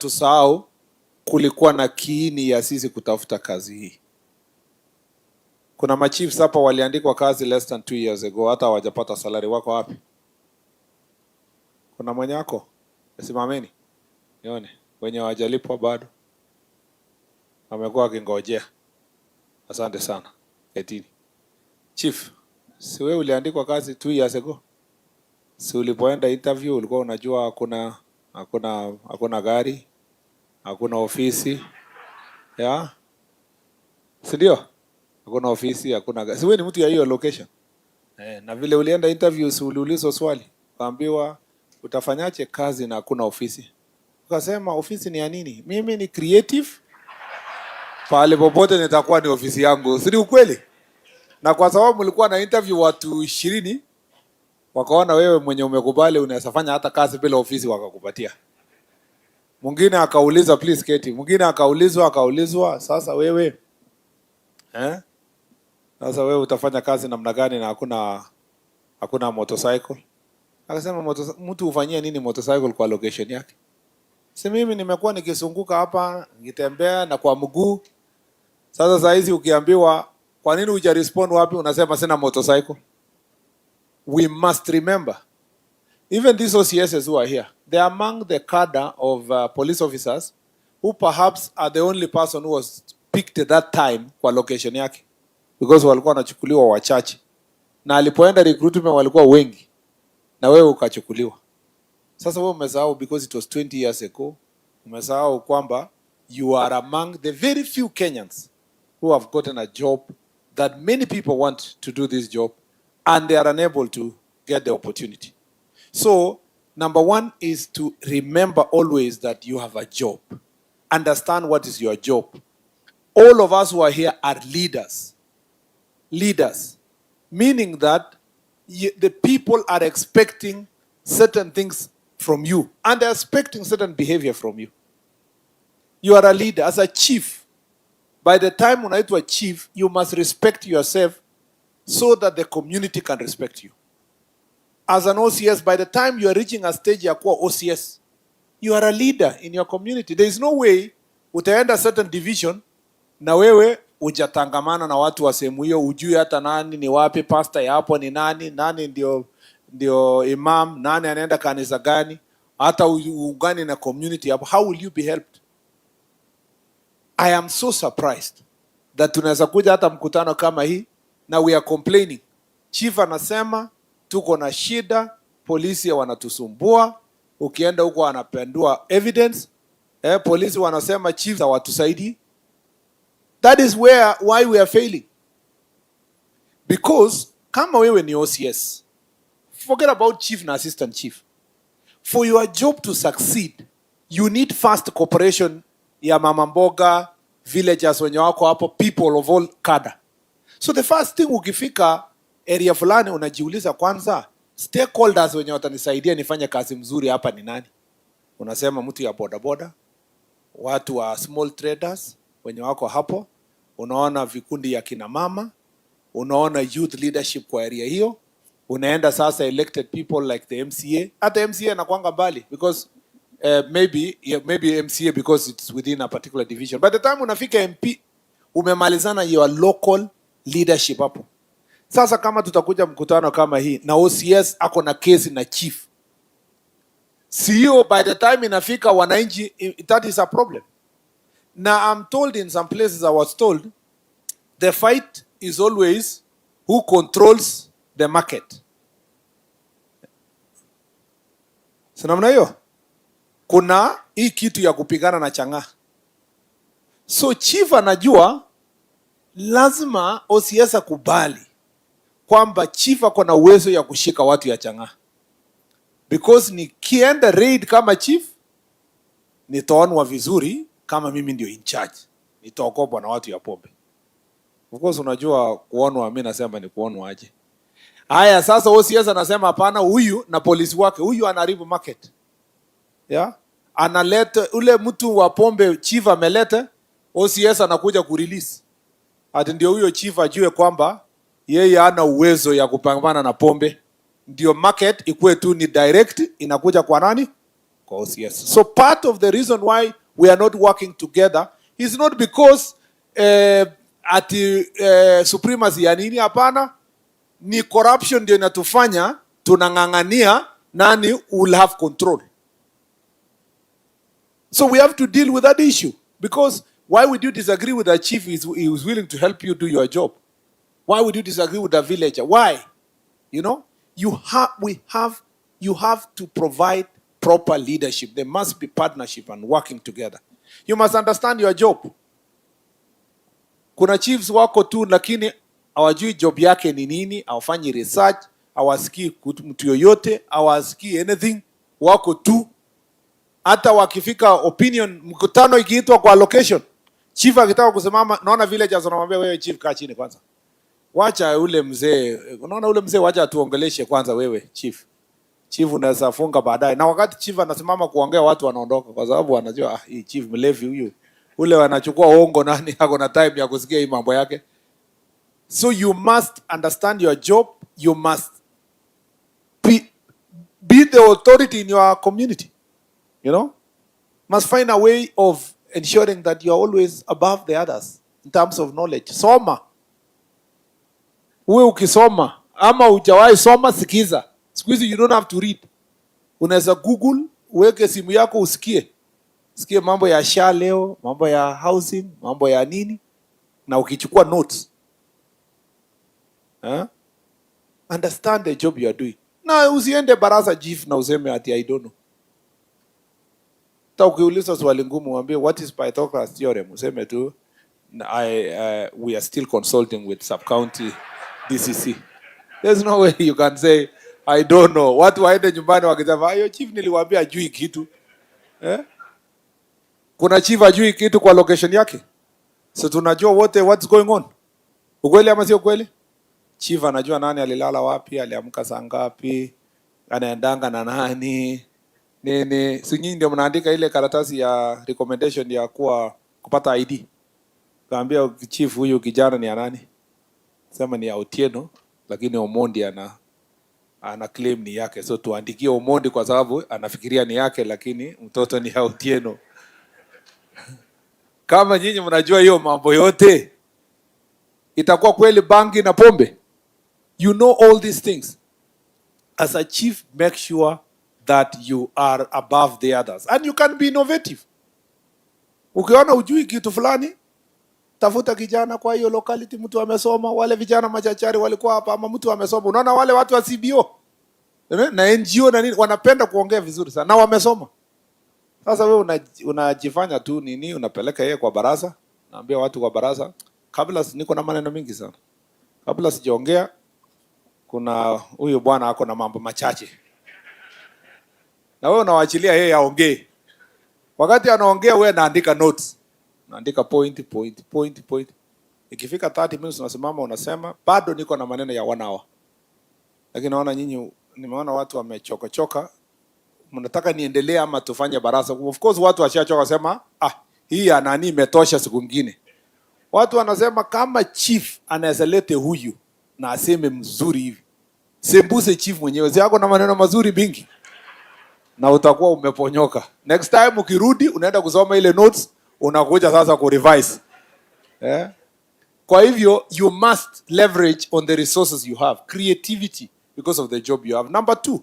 tusahau kulikuwa na kiini ya sisi kutafuta kazi hii. Kuna machiefs hapa waliandikwa kazi less than 2 years ago, hata hawajapata salary. Wako wapi? Kuna mwenye wako? Simameni nione wenye hawajalipwa bado, wamekuwa wakingojea. Asante sana. Etini chief, si wewe uliandikwa kazi 2 years ago? Si ulipoenda interview ulikuwa unajua hakuna gari, hakuna ofisi, ya? Si ndio? Hakuna ofisi, hakuna gari. Si wewe ni mtu ya hiyo location? Na vile ulienda interview, si uliulizwa swali, kaambiwa utafanyaje kazi na hakuna ofisi? Ukasema ofisi ni ya nini? Mimi ni creative, pale popote nitakuwa ni ofisi yangu. Si ukweli? Na kwa sababu mlikuwa na interview watu 20, wakaona wewe mwenye umekubali unaweza fanya hata kazi bila ofisi, wakakupatia. Mwingine akauliza please Keti, mwingine akaulizwa sasa wewe sasa wewe utafanya kazi namna gani na hakuna motorcycle? Akasema mtu ufanyie nini motorcycle kwa location yake? Si mimi nimekuwa nikizunguka hapa nikitembea na kwa mguu. Sasa saa hizi ukiambiwa kwa nini uja respond wapi, unasema sina motorcycle. We must remember, even these OCSs who are here, they are among the cadre of police officers who perhaps are the only person who was picked at that time kwa location yake, because walikuwa wanachukuliwa wachache, na alipoenda recruitment walikuwa wengi, na wewe ukachukuliwa. Sasa wewe umesahau, because it was 20 years ago, umesahau kwamba you are among the very few Kenyans who have gotten a job that many people want to do this job and they are unable to get the opportunity. So, number one is to remember always that you have a job. Understand what is your job. All of us who are here are leaders. Leaders. Meaning that the people are expecting certain things from you and they're expecting certain behavior from you. You are a leader. As a chief, by the time unaitwa chief, you must respect yourself so that the community can respect you. As an OCS, by the time you are reaching a stage ya kuwa OCS, you are a leader in your community. There is no way utaenda certain division na wewe ujatangamana na watu wa sehemu hiyo, ujui hata nani ni wapi, pastor ya hapo ni nani ndio imam, nani anaenda kanisa gani, hata ugani na community hapo. How will you be helped? I am so surprised that tunaweza kuja hata mkutano kama hii na we are complaining. Chief anasema tuko na shida, polisi wanatusumbua, ukienda huko wanapendua evidence, polisi wanasema chief hawatusaidii. That is why we are failing. Because kama wewe ni OCS, forget about chief na assistant chief. For your job to succeed, you need fast cooperation ya mama mboga, villagers wenye wako hapo, people of all cadre. So the first thing ukifika area fulani unajiuliza kwanza, stakeholders wenye watanisaidia nifanye kazi mzuri hapa ni nani? Unasema mtu ya boda, watu wa small traders wenye wako hapo, unaona vikundi ya kina mama, unaona youth leadership kwa area hiyo, unaenda sasa elected people like the MCA. Hata MCA anakuanga mbali because maybe MCA because it's within a particular division. By the time unafika MP, umemalizana your local leadership hapo. Sasa kama tutakuja mkutano kama hii na OCS ako na kesi na chief, CEO by the time inafika wananchi, that is a problem. Now I'm told in some places, I was told, the fight is always who controls the market. Sinamna hiyo? Kuna hii kitu ya kupigana na chang'aa. So chief anajua lazima OCS akubali kwamba chief ako na uwezo ya kushika watu ya chang'aa. Because nikienda raid kama chief, nitaonwa vizuri kama mimi ndio in charge. Nitaokopwa na watu ya pombe. Of course unajua kuonwa, mimi nasema ni kuonwa aje. Haya sasa OCS anasema hapana, huyu na polisi wake, huyu anaharibu market. Yeah? Analeta ule mtu wa pombe chief ameleta, OCS anakuja kurelease. Ati ndio huyo chief ajue kwamba yeye hana uwezo ya kupambana na pombe. Ndio market ikuwe tu ni direct inakuja kwa nani? kwa OCS. So part of the reason why we are not working together is not because supremacy ya nini, hapana, ni corruption ndio inatufanya tunang'ang'ania nani will have control. So we have to deal with that issue, because why would you disagree with a chief he was willing to help you do your job? Why would you disagree with a villager? Why? You know, you have to provide proper leadership. There must be partnership and working together. You must understand your job. Kuna chiefs wako tu lakini hawajui job yake ni nini, hawafanyi research, hawasikii mtu yoyote, hawasikii anything, wako tu. Hata wakifika opinion, mkutano ikiitwa kwa location, chief akitaka kusimama, naona villagers wanamwambia wewe chief kaa chini kwanza. Wacha ule mzee, unaona ule mzee wacha tuongeleshe kwanza wewe chief. Chief unaweza funga baadaye. Na wakati chief anasimama kuongea watu wanaondoka kwa sababu wanajua hii chief mlevi huyu. Ule wanachukua hongo nani hako na time ya kusikia hii mambo yake. So you must understand your job, you must be the authority in your community. You know? Must find a way of ensuring that you are always above the others in terms of knowledge. Soma. Uwe ukisoma ama hujawahi soma, sikiza. Siku hizi you don't have to read. Unaweza Google, uweke simu yako usikie. Sikie mambo ya SHA leo, mambo ya housing, mambo ya nini, na ukichukua notes. Understand the job you are doing. Na usiende baraza chief na useme ati I don't know. Ta ukiuliza swali ngumu uambie what is Pythagoras theorem, useme tu we are still consulting with sub-county DCC. There's no way you can say I don't know. Watu waende nyumbani wakisema ayo chief niliwaambia ajui kitu. Kuna chief ajui kitu kwa location yake. So tunajua wote what's going on. Ukweli ama sio kweli? Chief anajua nani alilala wapi, aliamka saa ngapi, anaendanga na nani. Nini, si nyinyi ndio mnaandika ile karatasi ya recommendation ya kupata ID. Kaambia chief huyu kijana ni nani? Sema ni Otieno, lakini Omondi ana claim ni yake. So tuandikie Omondi kwa sababu anafikiria ni yake lakini mtoto ni Otieno. Kama nyinyi mnajua hiyo mambo yote, itakuwa kweli bangi na pombe? You know all these things. As a chief, make sure that you are above the others and you can be innovative. Ukiona ujui kitu fulani, tafuta kijana kwa hiyo locality, mtu amesoma. Wale vijana machachari walikuwa hapa ama mtu amesoma. Unaona wale watu wa CBO na NGO na nini wanapenda kuongea vizuri sana na wamesoma. Sasa wewe unajifanya tu nini, unapeleka yeye kwa baraza, naambia watu kwa baraza, kabla niko na maneno mingi sana. Kabla sijaongea kuna huyu bwana ako na mambo machache. Na wewe unawaachilia yeye aongee. Wakati anaongea wewe naandika notes. Naandika point. Ikifika 30 minutes unasimama unasema bado niko na maneno ya 1 hour. Lakini naona nyinyi, nimeona watu wamechoka. Mnataka niendelee ama tufanye baraza? Of course watu washachoka sema hii anani imetosha siku nyingine. Watu wanasema kama chief anaweza lete huyu na aseme mzuri hivi, sembuse chief mwenyewe zako na maneno mazuri mingi na utakuwa umeponyoka. Next time ukirudi unaenda kusoma ile notes, unakuja sasa ku revise. Kwa hivyo you must leverage on the resources you have, creativity, because of the job you have. Number 2,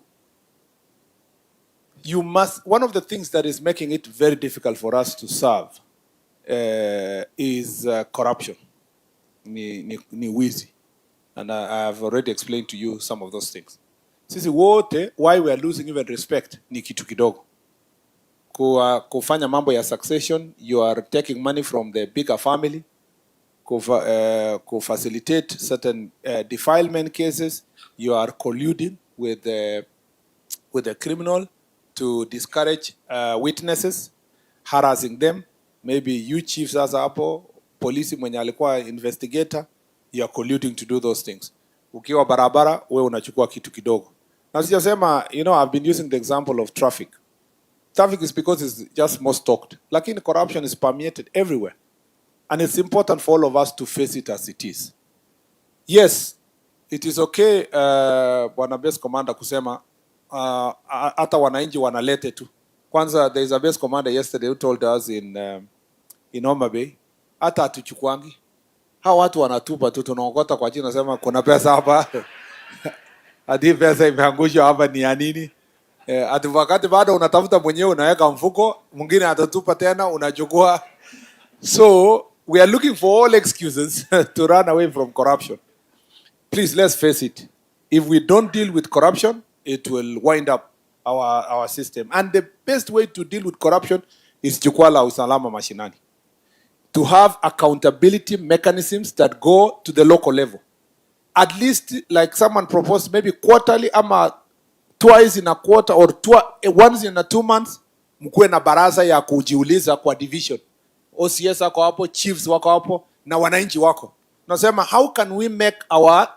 you must, one of the things that is making it very difficult for us to serve is corruption. Ni wizi. And I have already explained to you some of those things. Sisi wote, why we are losing even respect ni kitu kidogo. Kufanya mambo ya succession, you are taking money from the bigger family. Facilitate certain defilement cases, you are colluding with the criminal to discourage witnesses, harassing them. Maybe you chiefs as hapo, polisi mwenye alikuwa investigator, you are colluding to do those things. Ukiwa barabara, wewe unachukua kitu kidogo. Na sijasema, I've been using the example of traffic. Traffic is because it's just most talked. Lakini corruption is permeated everywhere. And it's important for all of us to face it as it is. Yes, it is okay, Bwana Base Commander kusema, hata wananchi wanalete tu. Kwanza, there is a base commander yesterday who told us in Homa Bay, hata hatuchukwangi. Hao watu wanatupa tu, tunaokota kwa chini, nasema kuna pesa hapa. Hadi pesa imeangushwa hapa ni ya nini? Ati wakati bado unatafuta mwenyewe unaweka mfuko, mwingine atatupa tena unachukua. So we are looking for all excuses to run away from corruption. Please, let's face it. If we don't deal with corruption, it will wind up our system. And the best way to deal with corruption is Jukwaa la Usalama mashinani. To have accountability mechanisms that go to the local level. At least, like someone proposed, maybe quarterly, ama twice in a quarter, or once in a 2 months, mkuwe na baraza ya kujiuliza kwa division. OCS wako hapo, chiefs wako hapo, na wananchi wako. Nasema, how can we make our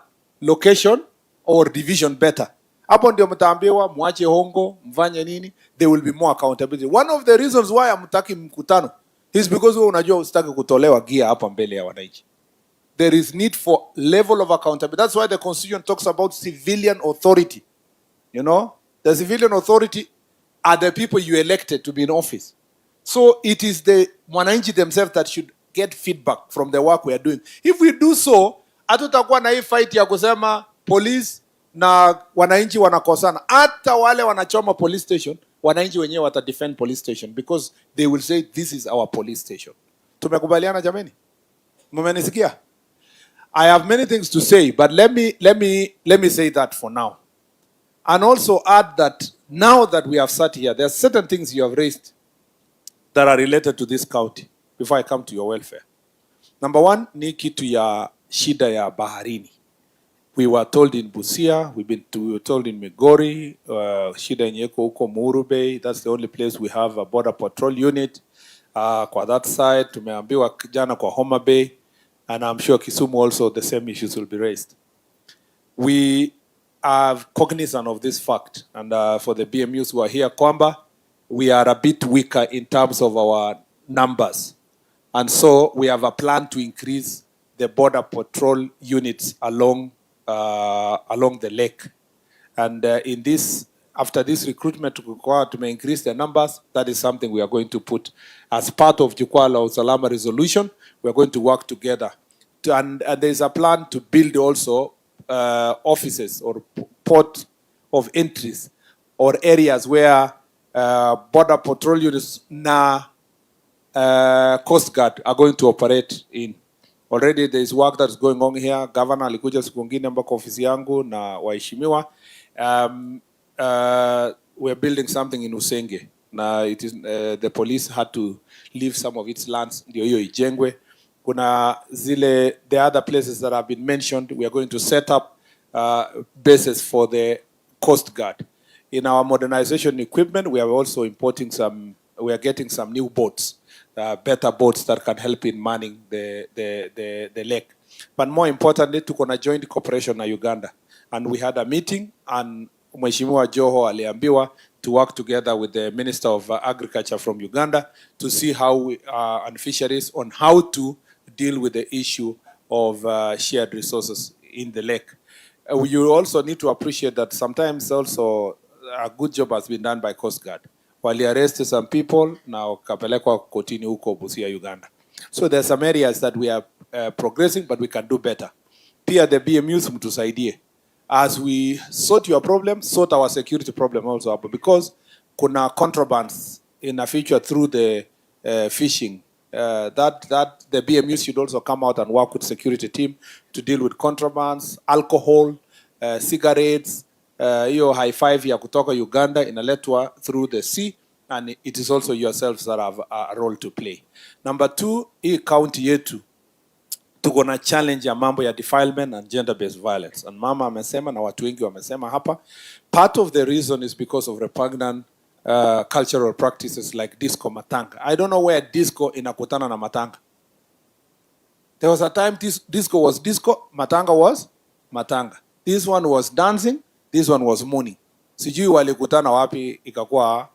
location or division better? Hapo ndio mtaambiwa muache hongo, mfanye nini, there will be more accountability. One of the reasons why hamtaki mkutano is because wewe unajua usitaki kutolewa gia hapa mbele ya wananchi. There is need for level of accountability. That's why the Constitution talks about civilian authority. You know, the civilian authority are the people you elected to be in office. So it is the wananchi themselves that should get feedback from the work we are doing. If we do so, hatutakuwa na hii fight ya kusema police na wananchi wanakosana. Hata wale wanachoma police station, wananchi wenyewe wata defend police station because they will say this is our police station. Tumekubaliana jameni? Mmenisikia? I have many things to say, but let me say that for now. And also add that now that we have sat here, there are certain things you have raised that are related to this county before I come to your welfare. Number one, ni kitu ya shida ya baharini. We were told in Busia, we were told in Migori, shida yenye iko huko Muhuru Bay, that's the only place we have a border patrol unit. Kwa that side, tumeambiwa jana kwa Homa Bay, and I'm sure Kisumu also the same issues will be raised. We are cognizant of this fact, and for the BMUs who are here, kwamba, we are a bit weaker in terms of our numbers. And so we have a plan to increase the border patrol units along the lake. And in this, after this recruitment to increase the numbers, that is something we are going to put as part of Jukwaa la Usalama resolution. We are going to work together. And there is a plan to build also offices or port of entries or areas where border patrol units na Coast Guard are going to operate in. Already there is work that's going on here. Governor alikuja siku ngine mpaka ofisi yangu na waheshimiwa. We're building something in Usenge. Na it is the police had to leave some of its lands ndio hiyo ijengwe. Kuna zile the other places that have been mentioned, we are going to set up bases for the Coast Guard. In our modernization equipment, we are also importing we are getting some new boats, better boats that can help in manning the lake. But more importantly, tuko na joint cooperation na Uganda. And we had a meeting, and Mheshimiwa Joho aliambiwa to work together with the Minister of Agriculture from Uganda to see how and fisheries on how to deal with the issue of shared resources in the lake. You also need to appreciate that sometimes also a good job has been done by Coast Guard. Wali arrested some people, now kapelekwa kotini huko Busia, Uganda. So there are some areas that we are progressing, but we can do better. Pia the BMUs mtusaidie. As we sort your problem, sort our security problem also up. Because kuna contrabands in the future through the fishing, that the BMUs should also come out and work with security team to deal with contrabands, alcohol, cigarettes, hiyo high five ya kutoka Uganda inaletwa through the sea, and it is also yourselves that have a role to play. Number two, hii county yetu tuko na challenge ya mambo ya defilement and gender-based violence. And mama amesema na watu wengi wamesema hapa, part of the reason is because of repugnant cultural practices like disco matanga. I don't know where disco inakutana na matanga. There was a time disco was disco, matanga was matanga. This one was dancing, this one was mourning. Sijui walikutana wapi ikakuwa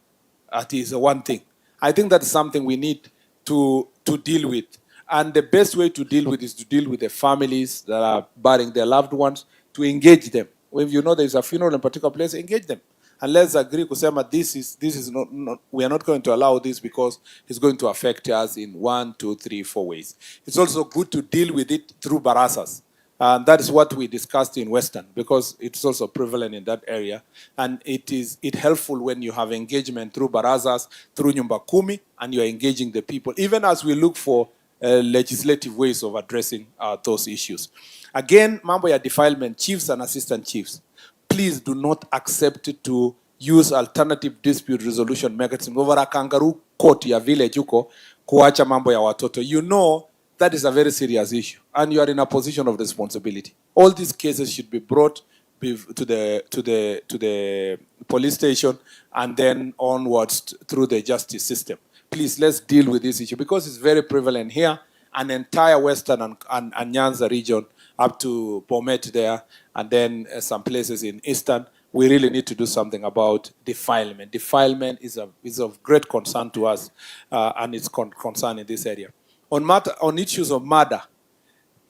at is one thing. I think that's something we need to deal with. And the best way to deal with is to deal with the families that are burying their loved ones, to engage them. If you know there is a funeral in a particular place, engage them. and let's agree kusema this is not, we are not going to allow this because it's going to affect us in 1, 2, 3, 4 ways. It's also good to deal with it through barasas. And that is what we discussed in Western, because it's also prevalent in that area. And it helpful when you have engagement through barazas, through nyumba kumi, and you're engaging the people, even as we look for legislative ways of addressing those issues. Again, mambo ya defilement, chiefs and assistant chiefs, please do not accept to use alternative dispute resolution mechanism over a kangaroo court ya village huko kuacha mambo ya watoto. You know that is a very serious issue, and you are in a position of responsibility. All these cases should be brought to the police station and then onwards through the justice system. Please, let's deal with this issue because it's very prevalent here, an entire Western and Nyanza region up to Bomet there, and then some places in Eastern. We really need to do something about defilement. Defilement is of great concern to us, and it's concern in this area. On issues of murder,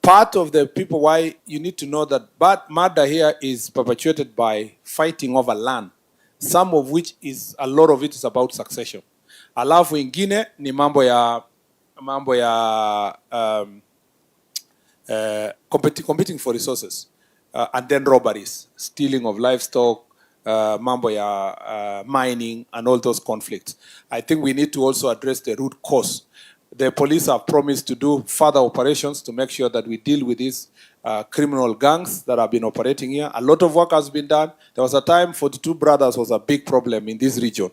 part of the people, why you need to know that murder here is perpetuated by fighting over land, some of which is, a lot of it is about succession. Alafu ingine ni mambo ya competing for resources, and then robberies, stealing of livestock, mambo ya mining, and all those conflicts. I think we need to also address the root cause. The police have promised to do further operations to make sure that we deal with these criminal gangs that have been operating here. A lot of work has been done. There was a time 42 brothers was a big problem in this region,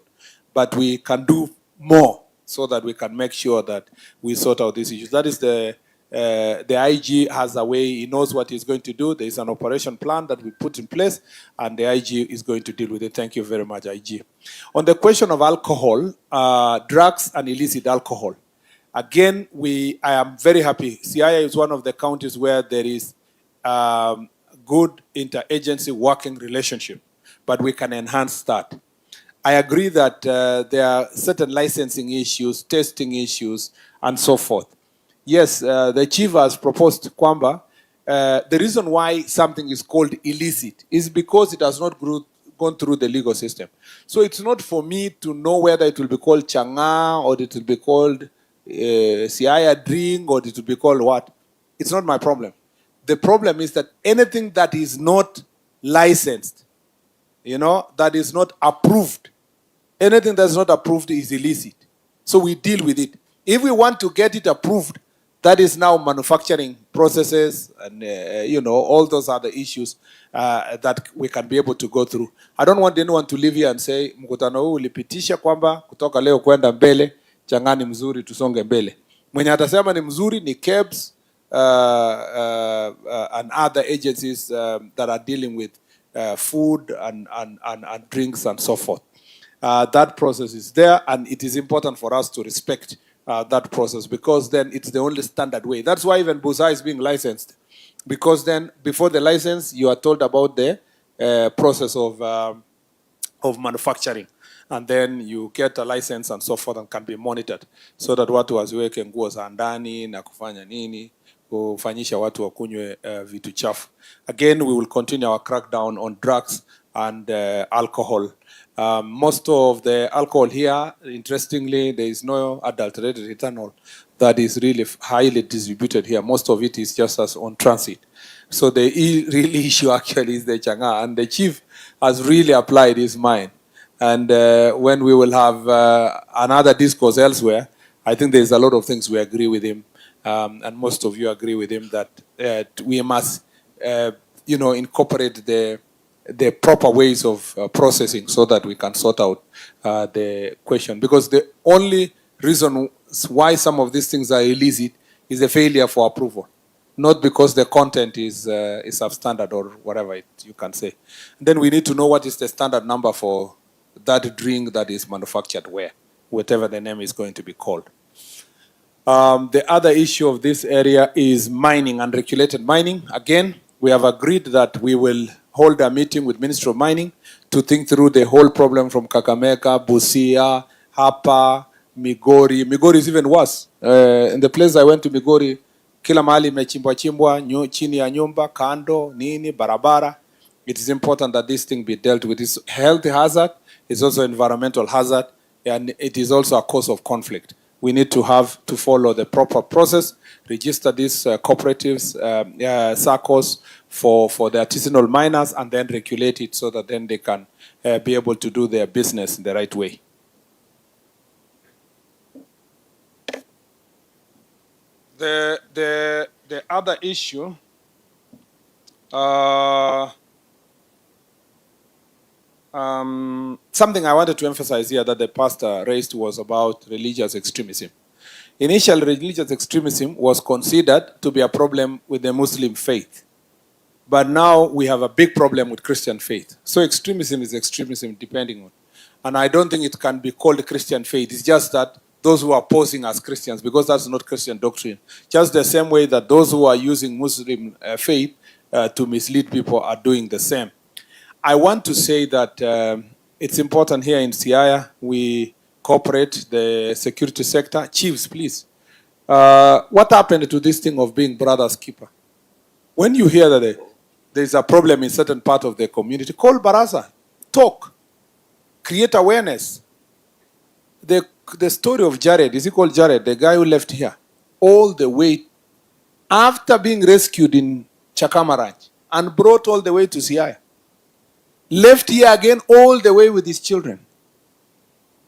but we can do more so that we can make sure that we sort out these issues. That is the IG has a way, he knows what he's going to do. There is an operation plan that we put in place, and the IG is going to deal with it. Thank you very much, IG. On the question of alcohol, drugs and illicit alcohol, again, I am very happy. Siaya is one of the counties where there is good interagency working relationship, but we can enhance that. I agree that there are certain licensing issues, testing issues, and so forth. Yes, the chief has proposed kwamba the reason why something is called illicit is because it has not gone through the legal system. So it's not for me to know whether it will be called changa or it will be called Siaya drink or it will be called what. It's not my problem. The problem is that anything that is not licensed, that is not approved, anything that's not approved is illicit. So we deal with it. If we want to get it approved, that is now manufacturing processes and all those other issues that we can be able to go through. I don't want anyone to leave here and say mkutano huu ulipitisha kwamba kutoka leo kwenda mbele changa ni mzuri tusonge mbele. Mwenye atasema ni mzuri ni KEBS and other agencies that are dealing with food and drinks and so forth. That process is there, and it is important for us to respect that process, because then it's the only standard way. That's why even Busa is being licensed, because then before the license you are told about the process of manufacturing, and then you get a license and so forth and can be monitored, so that watu waziweke nguo za ndani na kufanya nini kufanyisha watu wakunywe vitu chafu. Again, we will continue our crackdown on drugs and alcohol. Most of the alcohol here, interestingly, there is no adulterated ethanol that is really highly distributed here. Most of it is just as on transit. So the real issue actually is the changa, and the chief has really applied his mind. And when we will have another discourse elsewhere, I think there's a lot of things we agree with him, and most of you agree with him that we must, incorporate the proper ways of processing so that we can sort out the question. Because the only reason why some of these things are illicit is a failure for approval, not because the content is substandard or whatever you can say. And then we need to know what is the standard number for that drink that is manufactured where, whatever the name is going to be called. The other issue of this area is mining, unregulated mining. Again, we have agreed that we will hold a meeting with Ministry of Mining to think through the whole problem from Kakamega, Busia, Hapa, Migori. Migori is even worse. In the place I went to Migori, kila mahali mechimbwa chini ya nyumba, kando, nini, barabara. it is important that this thing be dealt with. It's health hazard, it's also environmental hazard, and it is also a cause of conflict. We need to have to follow the proper process, register these cooperatives, SACCOs for the artisanal miners, and then regulate it so that then they can be able to do their business in the right way. The other issue, something I wanted to emphasize here that the pastor raised was about religious extremism. Initial religious extremism was considered to be a problem with the Muslim faith. But now we have a big problem with Christian faith. So extremism is extremism depending on. And I don't think it can be called Christian faith. It's just that those who are posing as Christians, because that's not Christian doctrine. Just the same way that those who are using Muslim faith to mislead people are doing the same. I want to say that it's important here in Siaya, we cooperate the security sector. Chiefs, please. What happened to this thing of being brother's keeper? When you hear that there's a problem in certain part of the community, call Baraza, talk, create awareness. The story of Jared, is he called Jared, the guy who left here, all the way after being rescued in Chakamaraj and brought all the way to Siaya. Left here again all the way with his children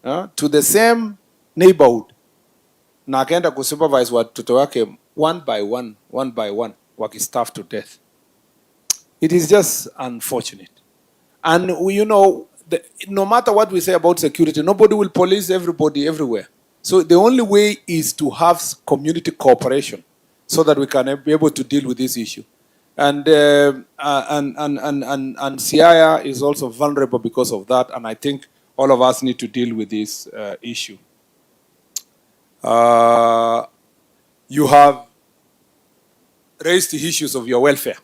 to the same neighborhood. Na akaenda kusupervise watoto wake one by one, wakistarve to death. It is just unfortunate. And you know, no matter what we say about security, nobody will police everybody everywhere. So the only way is to have community cooperation so that we can be able to deal with this issue. And Siaya is also vulnerable because of that, and I think all of us need to deal with this issue. You have raised the issues of your welfare.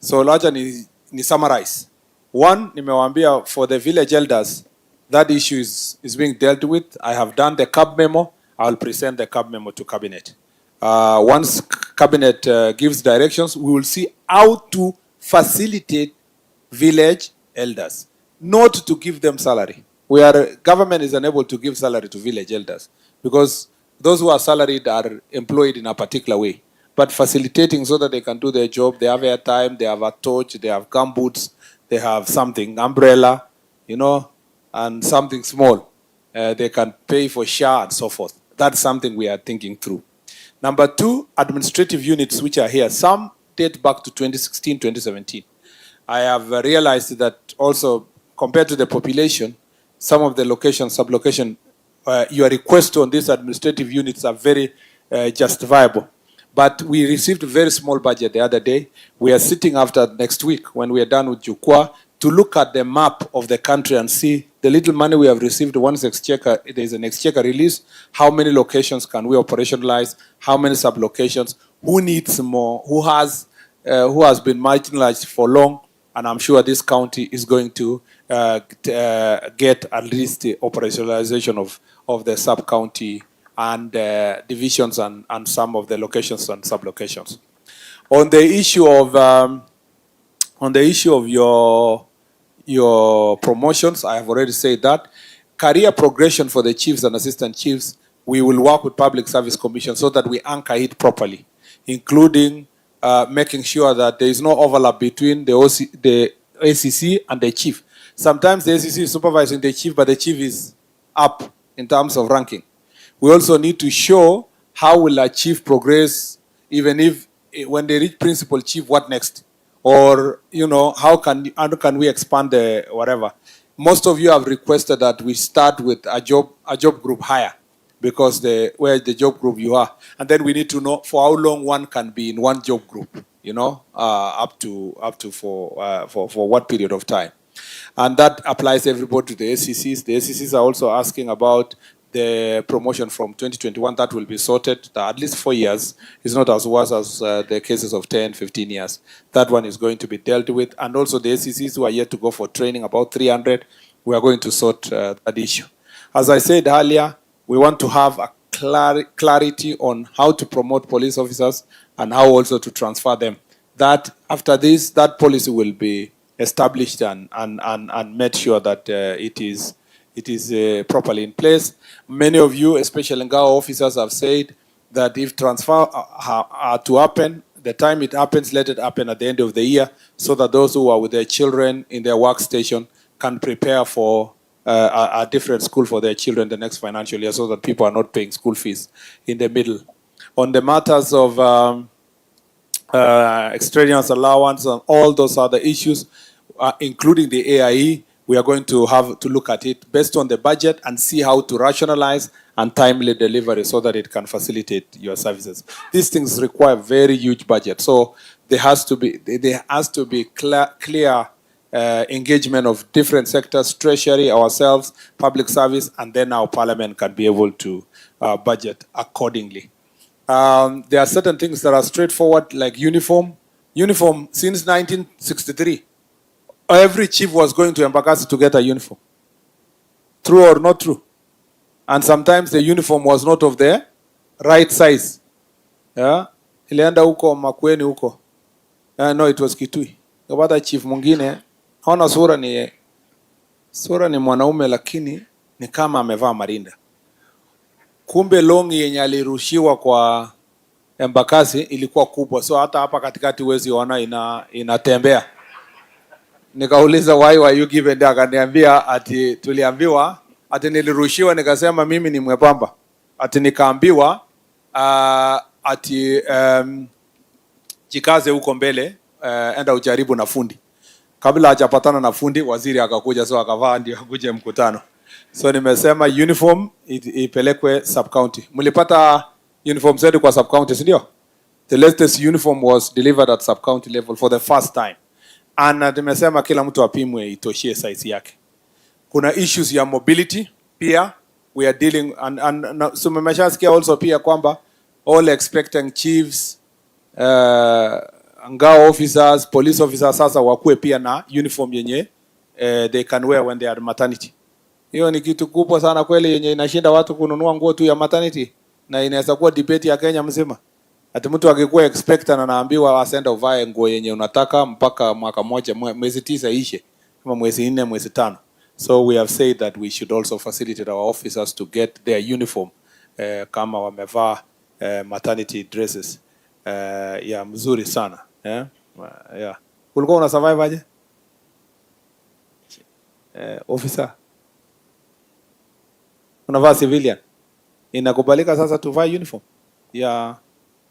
So larger ni summarize. One, nimewambia for the village elders, that issue is being dealt with. I have done the CAB memo. I will present the CAB memo to cabinet. Once cabinet gives directions, we will see how to facilitate village elders, not to give them salary. Government is unable to give salary to village elders because those who are salaried are employed in a particular way. But facilitating so that they can do their job, they have airtime, they have a torch, they have gumboots, they have something, umbrella, you know, and something small. They can pay for share and so forth. That's something we are thinking through. Number two, administrative units which are here. Some date back to 2016, 2017. I have realized that also compared to the population, some of the location, sub-location, your requests on these administrative units are very justifiable. But we received a very small budget the other day. We are sitting after next week when we are done with Jukwaa to look at the map of the country and see the little money we have received once exchequer, there is an exchequer release, how many locations can we operationalize, how many sub-locations, who needs more, who has been marginalized for long, and I'm sure this county is going to get at least the operationalization of the sub-county and divisions and some of the locations and sub-locations. On the issue of your promotions, I have already said that. Career progression for the chiefs and assistant chiefs, we will work with Public Service Commission so that we anchor it properly, including making sure that there is no overlap between the ACC and the chief. Sometimes the ACC is supervising the chief, but the chief is up in terms of ranking. We also need to show how will a chief progress, even if when they reach principal chief, what next? Or, you know, how can we expand the whatever? Most of you have requested that we start with a job group higher because where the job group you are. And then we need to know for how long one can be in one job group, you know, up to for what period of time. And that applies everybody to the ACCs. The ACCs are also asking about the promotion from 2021 that will be sorted, at least 4 years. Is not as worse as the cases of 10, 15 years. That one is going to be dealt with. And also the ACCs who are yet to go for training, about 300, we are going to sort that issue. As I said earlier, we want to have a clarity on how to promote police officers and how also to transfer them. that after this, that policy will be established and made sure that it is properly in place. Many of you, especially Ngao officers, have said that if transfer are to happen, the time it happens, let it happen at the end of the year, so that those who are with their children in their workstation can prepare for a different school for their children the next financial year, so that people are not paying school fees in the middle. On the matters of extraneous allowance and all those other issues, including the AIE, we are going to have to look at it based on the budget and see how to rationalize and timely delivery so that it can facilitate your services. These things require very huge budget. So there has to be clear engagement of different sectors, treasury, ourselves, public service, and then our parliament can be able to budget accordingly. There are certain things that are straightforward, like uniform. Uniform, since 1963, every chief was going to Embakasi to get a uniform. True or not true? And sometimes the uniform was not of the right size. Yeah? Ilienda huko Makueni huko. No, it was Kitui. Kabata chief mwingine, haona sura ni mwanaume lakini ni kama amevaa marinda. Kumbe longi yenye alirushiwa kwa Embakasi ilikuwa kubwa. So hata hapa katikati huwezi ona inatembea. Nikauliza why were you given that? Akaniambia ati tuliambiwa ati nilirushiwa, nikasema mimi ni mwepamba. Ati nikaambiwa ati jikaze huko mbele, enda ujaribu na fundi. Kabla hajapatana na fundi, waziri akakuja, so akavaa ndio akuje mkutano. So nimesema uniform ipelekwe sub county. Mlipata uniform zetu kwa sub county, si ndio? The latest uniform was delivered at sub county level for the first time. And nimesema kila mtu apimwe itoshie size yake. Kuna issues ya mobility pia we are dealing and so mmeshasikia also pia kwamba all expecting chiefs, ngao officers, police officers sasa wakuwe pia na uniform yenye they can wear when they are maternity. Hiyo ni kitu kubwa sana kweli, yenye inashinda watu kununua nguo tu ya maternity, na inaweza kuwa debate ya Kenya mzima. Ati mtu akikuwa expectant na anaambiwa asenda uvae nguo yenye unataka mpaka mwaka moja, mwezi 9 ishe, kama mwezi 4 mwezi 5. So we have said that we should also facilitate our officers to get their uniform kama wamevaa maternity dresses. Yeah, mzuri sana. Yeah. Ulikuwa una survive aje? Officer. Unavaa civilian. Inakubalika sasa tuvae uniform? Yeah.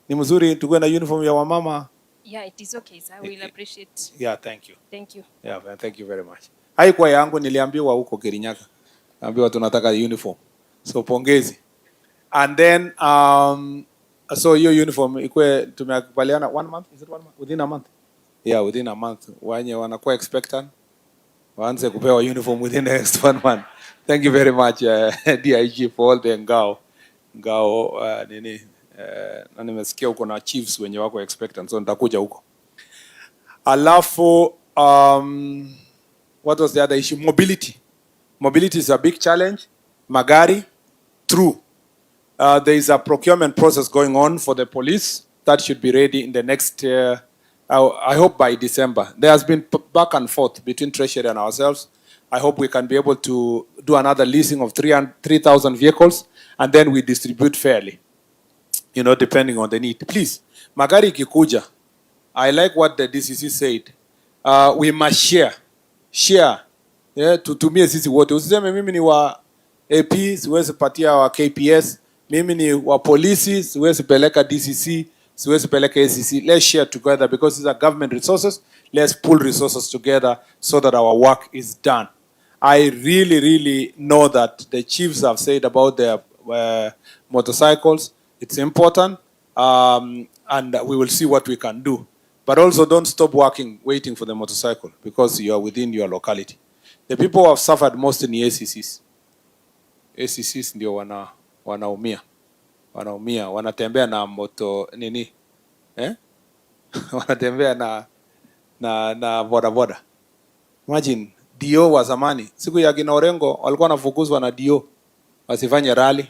Ni mzuri tuwe na uniform ya wamama. Yeah, it is okay, sir. I will appreciate. Yeah, thank you. Thank you. Yeah, thank you very much. Haikuwa yangu, niliambiwa huko Kirinyaga. Naambiwa tunataka uniform. So pongezi. And then so your uniform ikwe tumekubaliana 1 month, is it 1 month? Within a month. Yeah, within a month. Wenye wanakuwa expectant waanze kupewa uniform within the next 1 month. Thank you very much DIG for all the ngao nini na nimesikia huko na chiefs wenye wako expectant, so nitakuja huko. Alafu what was the other issue? Mobility is a big challenge. Magari, true. There is a procurement process going on for the police that should be ready in the next I hope by December. There has been back and forth between Treasury and ourselves. I hope we can be able to do another leasing of 3,000 vehicles, and then we distribute fairly, you know, depending on the need. Please, magari kikuja, I like what the DCC said. We must share. Yeah, tutumie sisi wote. Usiseme mimi ni wa AP, siwezi patia wa KPS. Mimi ni wa polisi, siwezi peleka DCC, siwezi peleka ACC. Let's share together because these are government resources. Let's pull resources together so that our work is done. I really know that the chiefs have said about their motorcycles. It's important, and we will see what we can do. But also don't stop working, waiting for the motorcycle, because you are within your locality. The people who have suffered most in the ACCs. ACCs ndio wanaumia, wanatembea na moto nini, wanatembea na boda. Imagine DO wa zamani, siku ya kina Orengo walikuwa wanafukuzwa na DO wasifanye rally.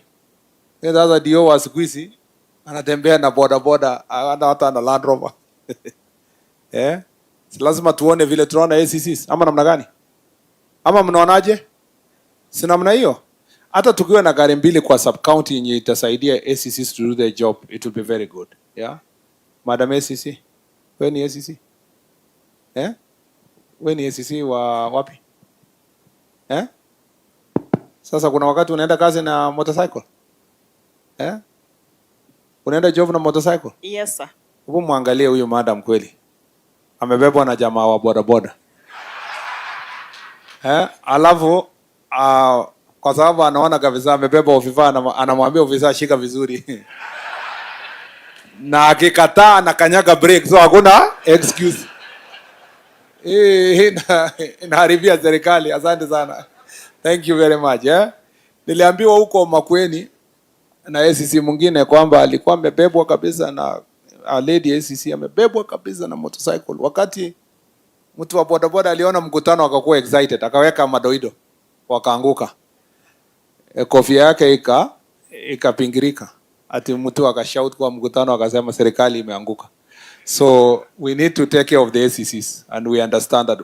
Sasa DO wa siku hizi anatembea na boda hata na Land Rover. Si lazima tuone vile tunaona ACCs ama namna gani? Ama mnaonaje? Si namna hiyo. Hata tukiwa na gari mbili kwa sub county yenye itasaidia ACCs to do their job, it will be very good. Yeah. Madam ACC, wewe ni ACC? Wewe ni ACC wa wapi? Sasa kuna wakati unaenda kazi na motorcycle? Unaenda job na motorcycle? Yes sir. Hebu muangalie huyu madam kweli. Amebebwa na jamaa wa bodaboda. Alafu kwa sababu anaona kabisa amebeba ofisa, anamwambia ofisa shika vizuri. Na akikataa anakanyaga brake, so hakuna excuse. Inaharibia serikali. Asante sana. Thank you very much. Niliambiwa huko Makueni na ACC mwingine kwamba alikuwa amebebwa kabisa na a lady ACC amebebwa kabisa na motorcycle. Wakati mtu wa bodaboda aliona mkutano akakuwa excited, akaweka madoido, wakaanguka. Kofia yake ikapingirika. Ati mtu akashout kwa mkutano akasema serikali imeanguka. So we need to take care of the ACCs and we understand that.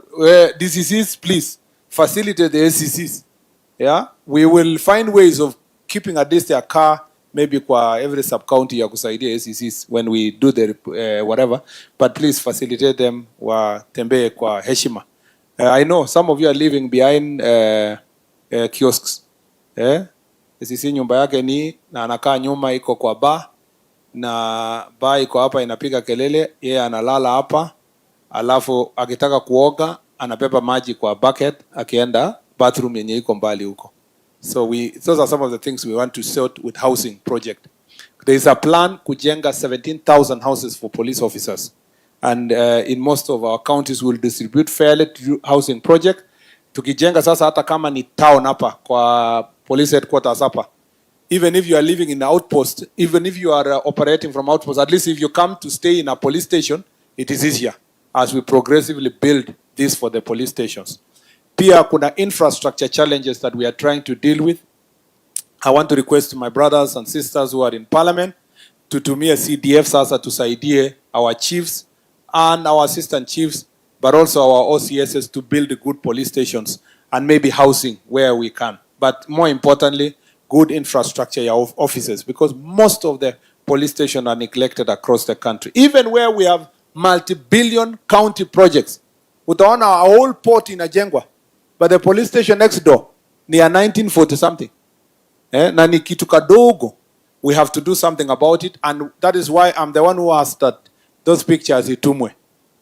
DCCs, please facilitate the ACCs. Yeah, we will find ways of keeping at least a car maybe kwa every sub county ya kusaidia ACCs when we do the whatever, but please facilitate them watembee kwa heshima. I know some of you are living behind kiosks. ACC nyumba yake ni na anakaa nyuma, iko kwa bar na bar iko hapa inapiga kelele, yeye analala hapa, alafu akitaka kuoga anabeba maji kwa bucket akienda bathroom yenye iko mbali huko. So those are some of the things we want to sort with housing project. There is a plan kujenga 17,000 houses for police officers, and in most of our counties we'll distribute fairly to housing project. Tukijenga sasa hata kama ni town hapa kwa police headquarters hapa, even if you are living in an outpost, even if you are operating from outpost, at least if you come to stay in a police station, it is easier as we progressively build this for the police stations. Pia kuna infrastructure challenges that we are trying to deal with. I want to request my brothers and sisters who are in parliament tutumie CDF sasa tusaidie our chiefs and our assistant chiefs, but also our OCSs to build good police stations and maybe housing where we can. But more importantly, good infrastructure of offices, because most of the police stations are neglected across the country. Even where we have multi-billion county projects, utaona a whole port inajengwa, but the police station next door ni ya 1940 something. Na ni kitu kadogo. We have to do something about it, and that is why I'm the one who asked that those pictures itumwe.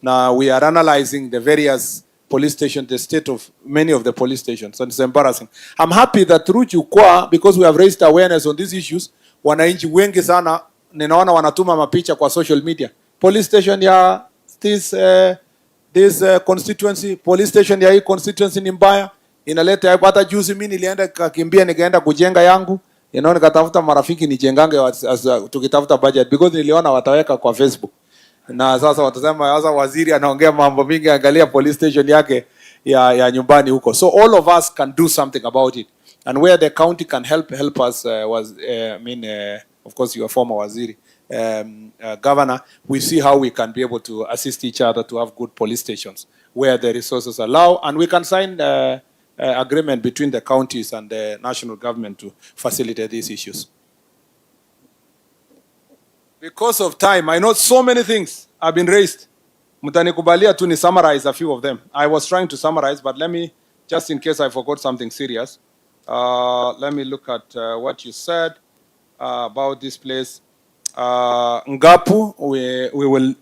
Now we are analyzing the various police stations, the state of many of the police stations, and it's embarrassing. I'm happy that through Jukwaa, because we have raised awareness on these issues, wananchi wengi sana ninaona wanatuma mapicha kwa social media. Police station ya this constituency, police station ya hii constituency ni mbaya, inaleta hata juzi mimi nilienda kakimbia nikaenda kujenga yangu, nikatafuta marafiki nijengange tukitafuta budget, because niliona wataweka kwa Facebook. Na sasa watasema sasa waziri anaongea mambo mingi, angalia police station yake ya nyumbani huko. So all of us can do something about it, and where the county can help us of course your former waziri governor, we see how we can be able to assist each other to have good police stations where the resources allow, and we can sign agreement between the counties and the national government to facilitate these issues. Because of time, I know so many things have been raised. Mtanikubalia tu ni summarize a few of them. I was trying to summarize, but let me, just in case I forgot something serious, let me look at what you said about this place. Ngapu, we will,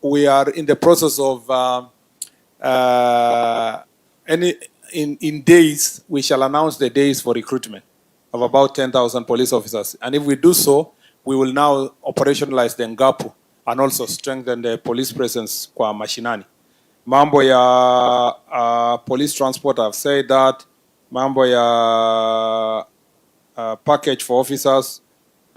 we are in the process of, in days, we shall announce the days for recruitment of about 10,000 police officers. And if we do so, we will now operationalize the Ngapu and also strengthen the police presence kwa mashinani. Mambo ya police transport, I've said that. Mambo ya package for officers.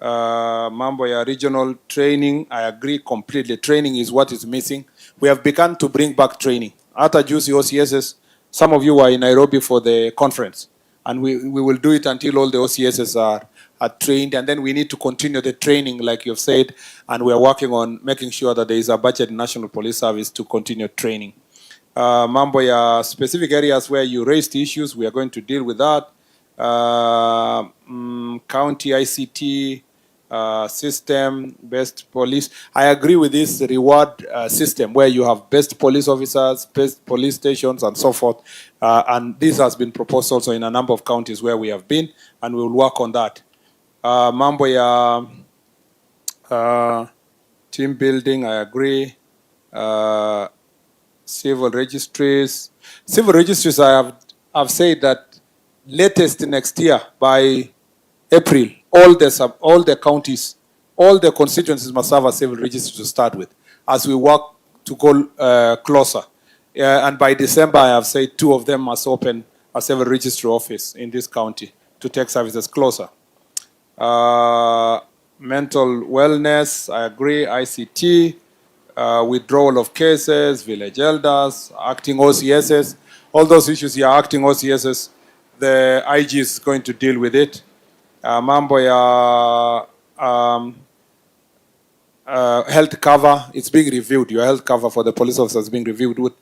Mambo ya regional training, I agree completely. Training is what is missing. We have begun to bring back training. Hata juzi OCSs, some of you were in Nairobi for the conference. And we will do it until all the OCSs are trained, and then we need to continue the training, like you've said, and we are working on making sure that there is a budget in National Police Service to continue training. Mambo ya specific areas where you raised issues, we are going to deal with that. County ICT system, best police. I agree with this reward system where you have best police officers, best police stations, and so forth. And this has been proposed also in a number of counties where we have been, and we will work on that. Mambo ya team building, I agree. Civil registries. Civil registries, I've said that latest next year by April, all the counties, all the constituencies must have a civil registry to start with, as we work to go closer. And by December, I have said 2 of them must open a civil registry office in this county to take services closer. Mental wellness, I agree. ICT, withdrawal of cases, village elders, acting OCSs, all those issues here, acting OCSs, the IG is going to deal with it. Mambo ya health cover, it's being reviewed. Your health cover for the police officers is being reviewed with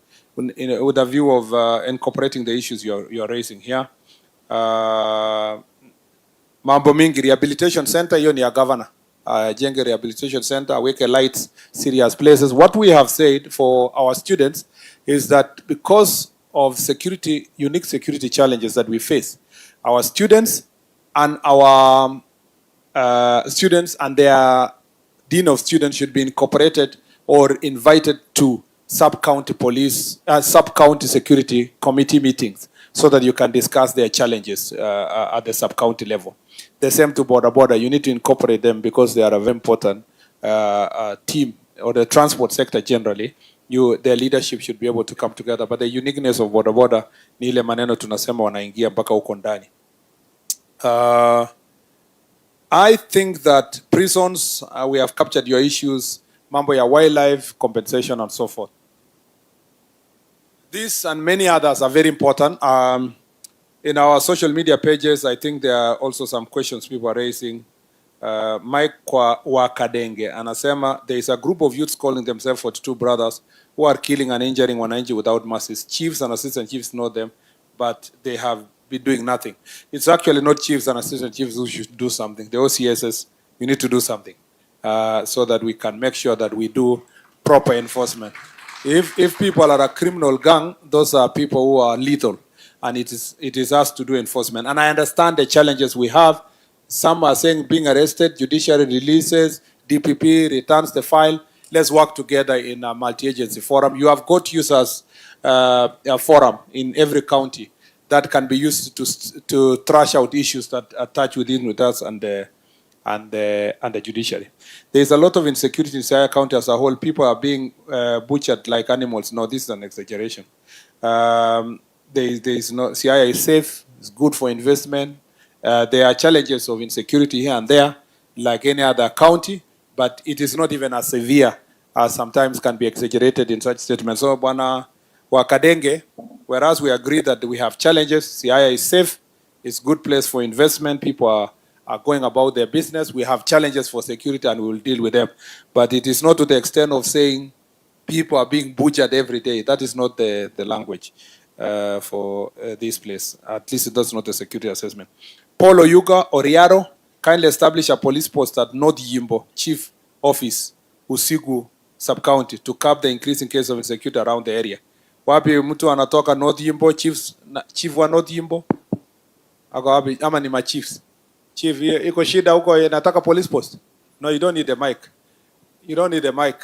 a view of incorporating the issues you're raising here. Mambo mingi, rehabilitation center, hiyo ni ya governor. Jenge rehabilitation center, weke lights, serious places. What we have said for our students is that because of security, unique security challenges that we face, our students and their dean of students should be incorporated or invited to sub-county police, sub-county security committee meetings so that you can discuss their challenges at the sub-county level. The same to border. You need to incorporate them because they are a very important team, or the transport sector generally. Their leadership should be able to come together. But the uniqueness of border ni ile maneno tunasema wanaingia mpaka huko ndani. I think that prisons, we have captured your issues, mambo ya wildlife, compensation, and so forth. This and many others are very important. In our social media pages, I think there are also some questions people are raising. Mike Wakadenge anasema there is a group of youths calling themselves 42 brothers who are killing and injuring wananchi without mercy. Chiefs and assistant chiefs know them, but they have been doing nothing. It's actually not chiefs and assistant chiefs who should do something. The OCSs, we need to do something so that we can make sure that we do proper enforcement. If people are a criminal gang, those are people who are lethal, and it is us to do enforcement. And I understand the challenges we have. Some are saying being arrested, judiciary releases, DPP returns the file. Let's work together in a multi-agency forum. You have got users a forum in every county that can be used to thrash out issues that attach with us and the judiciary. There is a lot of insecurity in Siaya County as a whole. People are being butchered like animals. No, this is an exaggeration. Siaya is safe. It's good for investment. There are challenges of insecurity here and there, like any other county, but it is not even as severe as sometimes can be exaggerated in such statements. So, Bwana Wakadenge, whereas we agree that we have challenges, Siaya is safe, it's a good place for investment, people are going about their business, we have challenges for security and we will deal with them. But it is not to the extent of saying people are being butchered every day. That is not the language for this place. At least it does not a security assessment. Paul Oyuga Oriaro, kindly establish a police post at North Yimbo Chief Office, Usigu Sub-County to curb the increasing case of insecurity around the area. Wapi mtu anatoka North Yimbo, chief wa North Yimbo? Ako wapi? Ama ni ma-chiefs? Chief, iko shida huko nataka police post? No, you don't need a mic. You don't need a mic.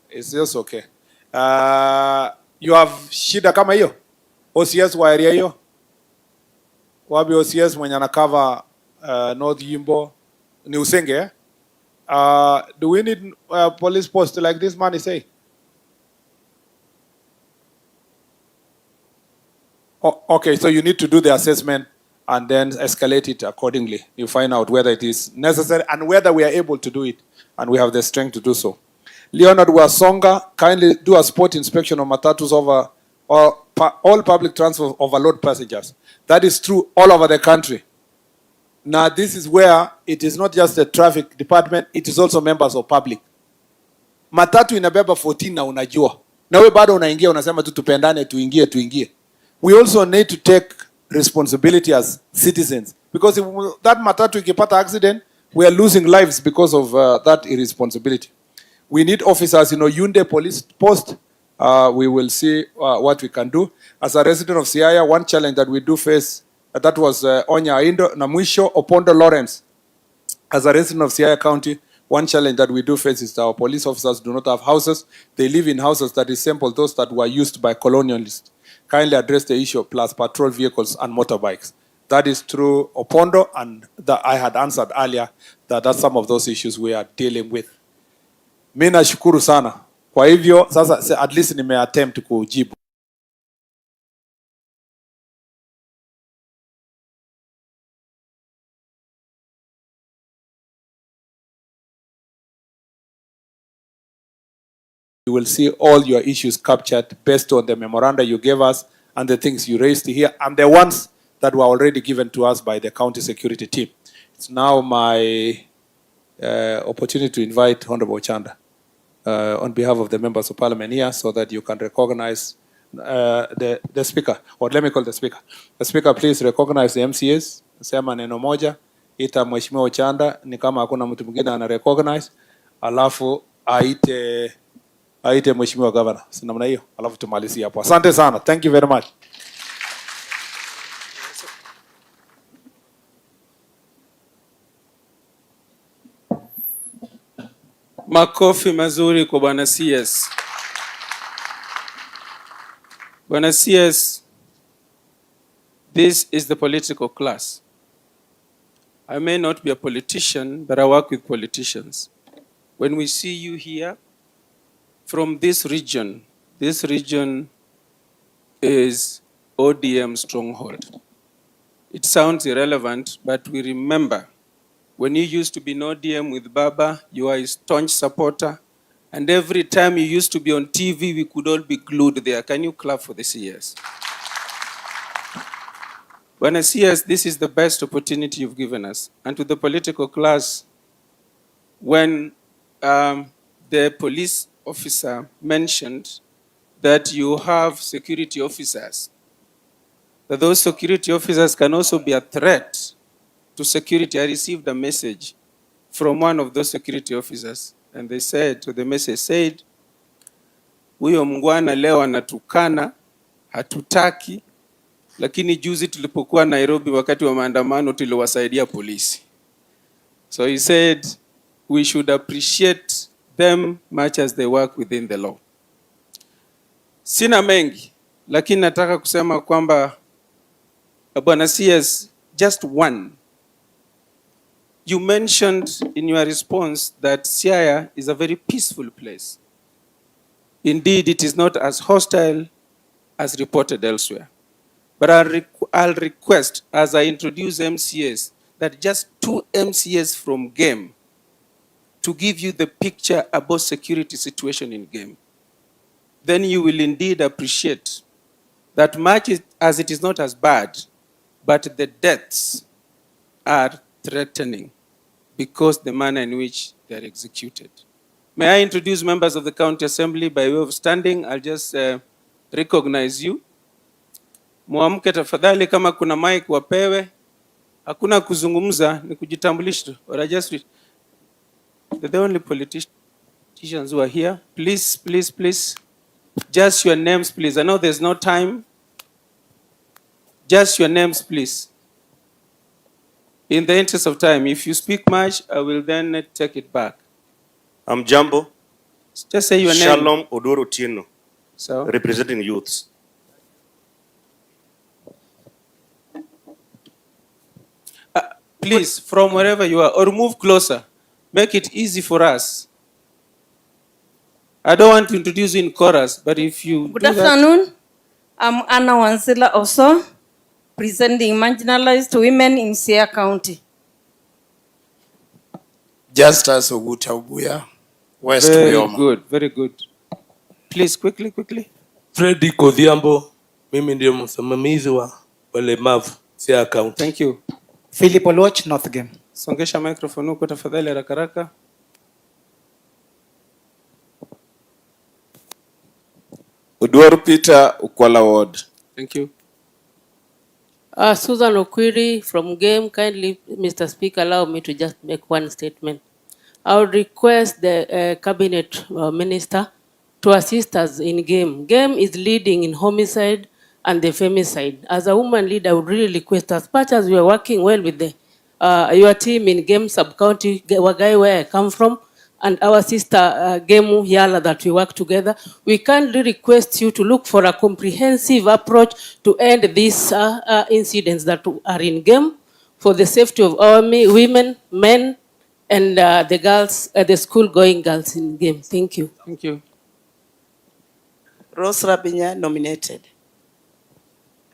It's just okay. You have shida kama hiyo? OCS wa area hiyo? Wapi OCS mwenye anakava North Yimbo? Ni Usenge, eh? Do we need a police post like this man is saying? Oh, okay, so you need to do the assessment and then escalate it accordingly. You find out whether it is necessary and whether we are able to do it and we have the strength to do so. Leonard Wasonga, kindly do a spot inspection of matatus over all public transport overload passengers. That is true all over the country. Now this is where it is not just the traffic department, it is also members of public. Matatu inabeba 14 na unajua. Na wewe bado unaingia unasema tu tupendane tuingie. We also need to take responsibility as citizens, because if that matatu ikipata accident, we are losing lives because of that irresponsibility. We need officers, Yunde police post. We will see what we can do. As a resident of Siaya, one challenge that we do face, that was Onya Aindo na mwisho Opondo Lawrence. As a resident of Siaya County, one challenge that we do face is that our police officers do not have houses. They live in houses that resemble those that were used by colonialists. Kindly address the issue of plus patrol vehicles and motorbikes. That is through Opondo, and that I had answered earlier that that's some of those issues we are dealing with. Mimi nashukuru sana. Kwa hivyo sasa at least nimeattempt kujibu. You will see all your issues captured based on the memoranda you gave us and the things you raised here and the ones that were already given to us by the county security team. It's now my opportunity to invite Honorable Chanda on behalf of the members of parliament here, so that you can recognize the speaker, or let me call the speaker. The speaker, please recognize the MCAs. Sema neno moja, ita Mheshimiwa Chanda, ni kama hakuna mtu mwingine ana recognize, alafu aite Mheshimiwa Governor. Si namna hiyo, alafu tumalizie hapo. Asante sana. Thank you very much. Makofi mazuri kwa Bwana CS. Bwana CS, this is the political class. I may not be a politician, but I work with politicians. When we see you here from this region is ODM stronghold. It sounds irrelevant, but we remember when you used to be in ODM with Baba, you are a staunch supporter. And every time you used to be on TV, we could all be glued there. Can you clap for the CS? When I CS, this is the best opportunity you've given us. And to the political class, when the police officer mentioned that you have security officers, that those security officers can also be a threat to security. I received a message from one of those security officers, and they said, the message said, huyo mngwana leo anatukana, hatutaki, lakini juzi tulipokuwa Nairobi wakati wa maandamano tuliwasaidia polisi. So he said, we should appreciate them much as they work within the law. Sina mengi, lakini nataka kusema kwamba Bwana CS, just one. You mentioned in your response that Siaya is a very peaceful place. Indeed, it is not as hostile as reported elsewhere. But I'll request, as I introduce MCAs, that just 2 MCAs from Game to give you the picture about security situation in Game. Then you will indeed appreciate that much as it is not as bad, but the deaths are threatening because the manner in which they are executed. May I introduce members of the County Assembly by way of standing? I'll just recognize you. Muamke tafadhali, kama kuna mic wapewe. Hakuna kuzungumza, ni kujitambulisha. Or I just they're the only politicians who are here. Please, please, please. Just your names, please. I know there's no time. Just your names, please. In the interest of time, if you speak much, I will then take it back. I'm Jambo. Just say your name. Shalom Odoro Tieno. So, representing youths. please, from wherever you are, or move closer. Make it easy for us. I don't want to introduce you in chorus, but if you Good afternoon. I'm Anna Wansila also, presenting marginalized women in Siaya County. Justus Oguta Ubuya, West Very Buyoma. good, very good. Please, quickly. Freddy Kodhiambo, mimi ndio msimamizi wa walemavu Siaya County. Thank you. Philip Oluoch, North Game. Songesha microphone huko tafadhali haraka haraka. Udwar Peter, Ukwala Ward. Thank you. Susan Okwiri from Game. Kindly, Mr. Speaker, allow me to just make one statement. I would request the cabinet minister to assist us in Game. Game is leading in homicide and the femicide. As a woman leader, I would really request, as much as we are working well with the your team in Game sub-county, Wagai, where I come from, and our sister Gemu Yala, that we work together, we kindly request you to look for a comprehensive approach to end these incidents that are in Game for the safety of our women, men, and the girls, the school-going girls in Game. Thank you. Thank you. Rose Rabinya nominated.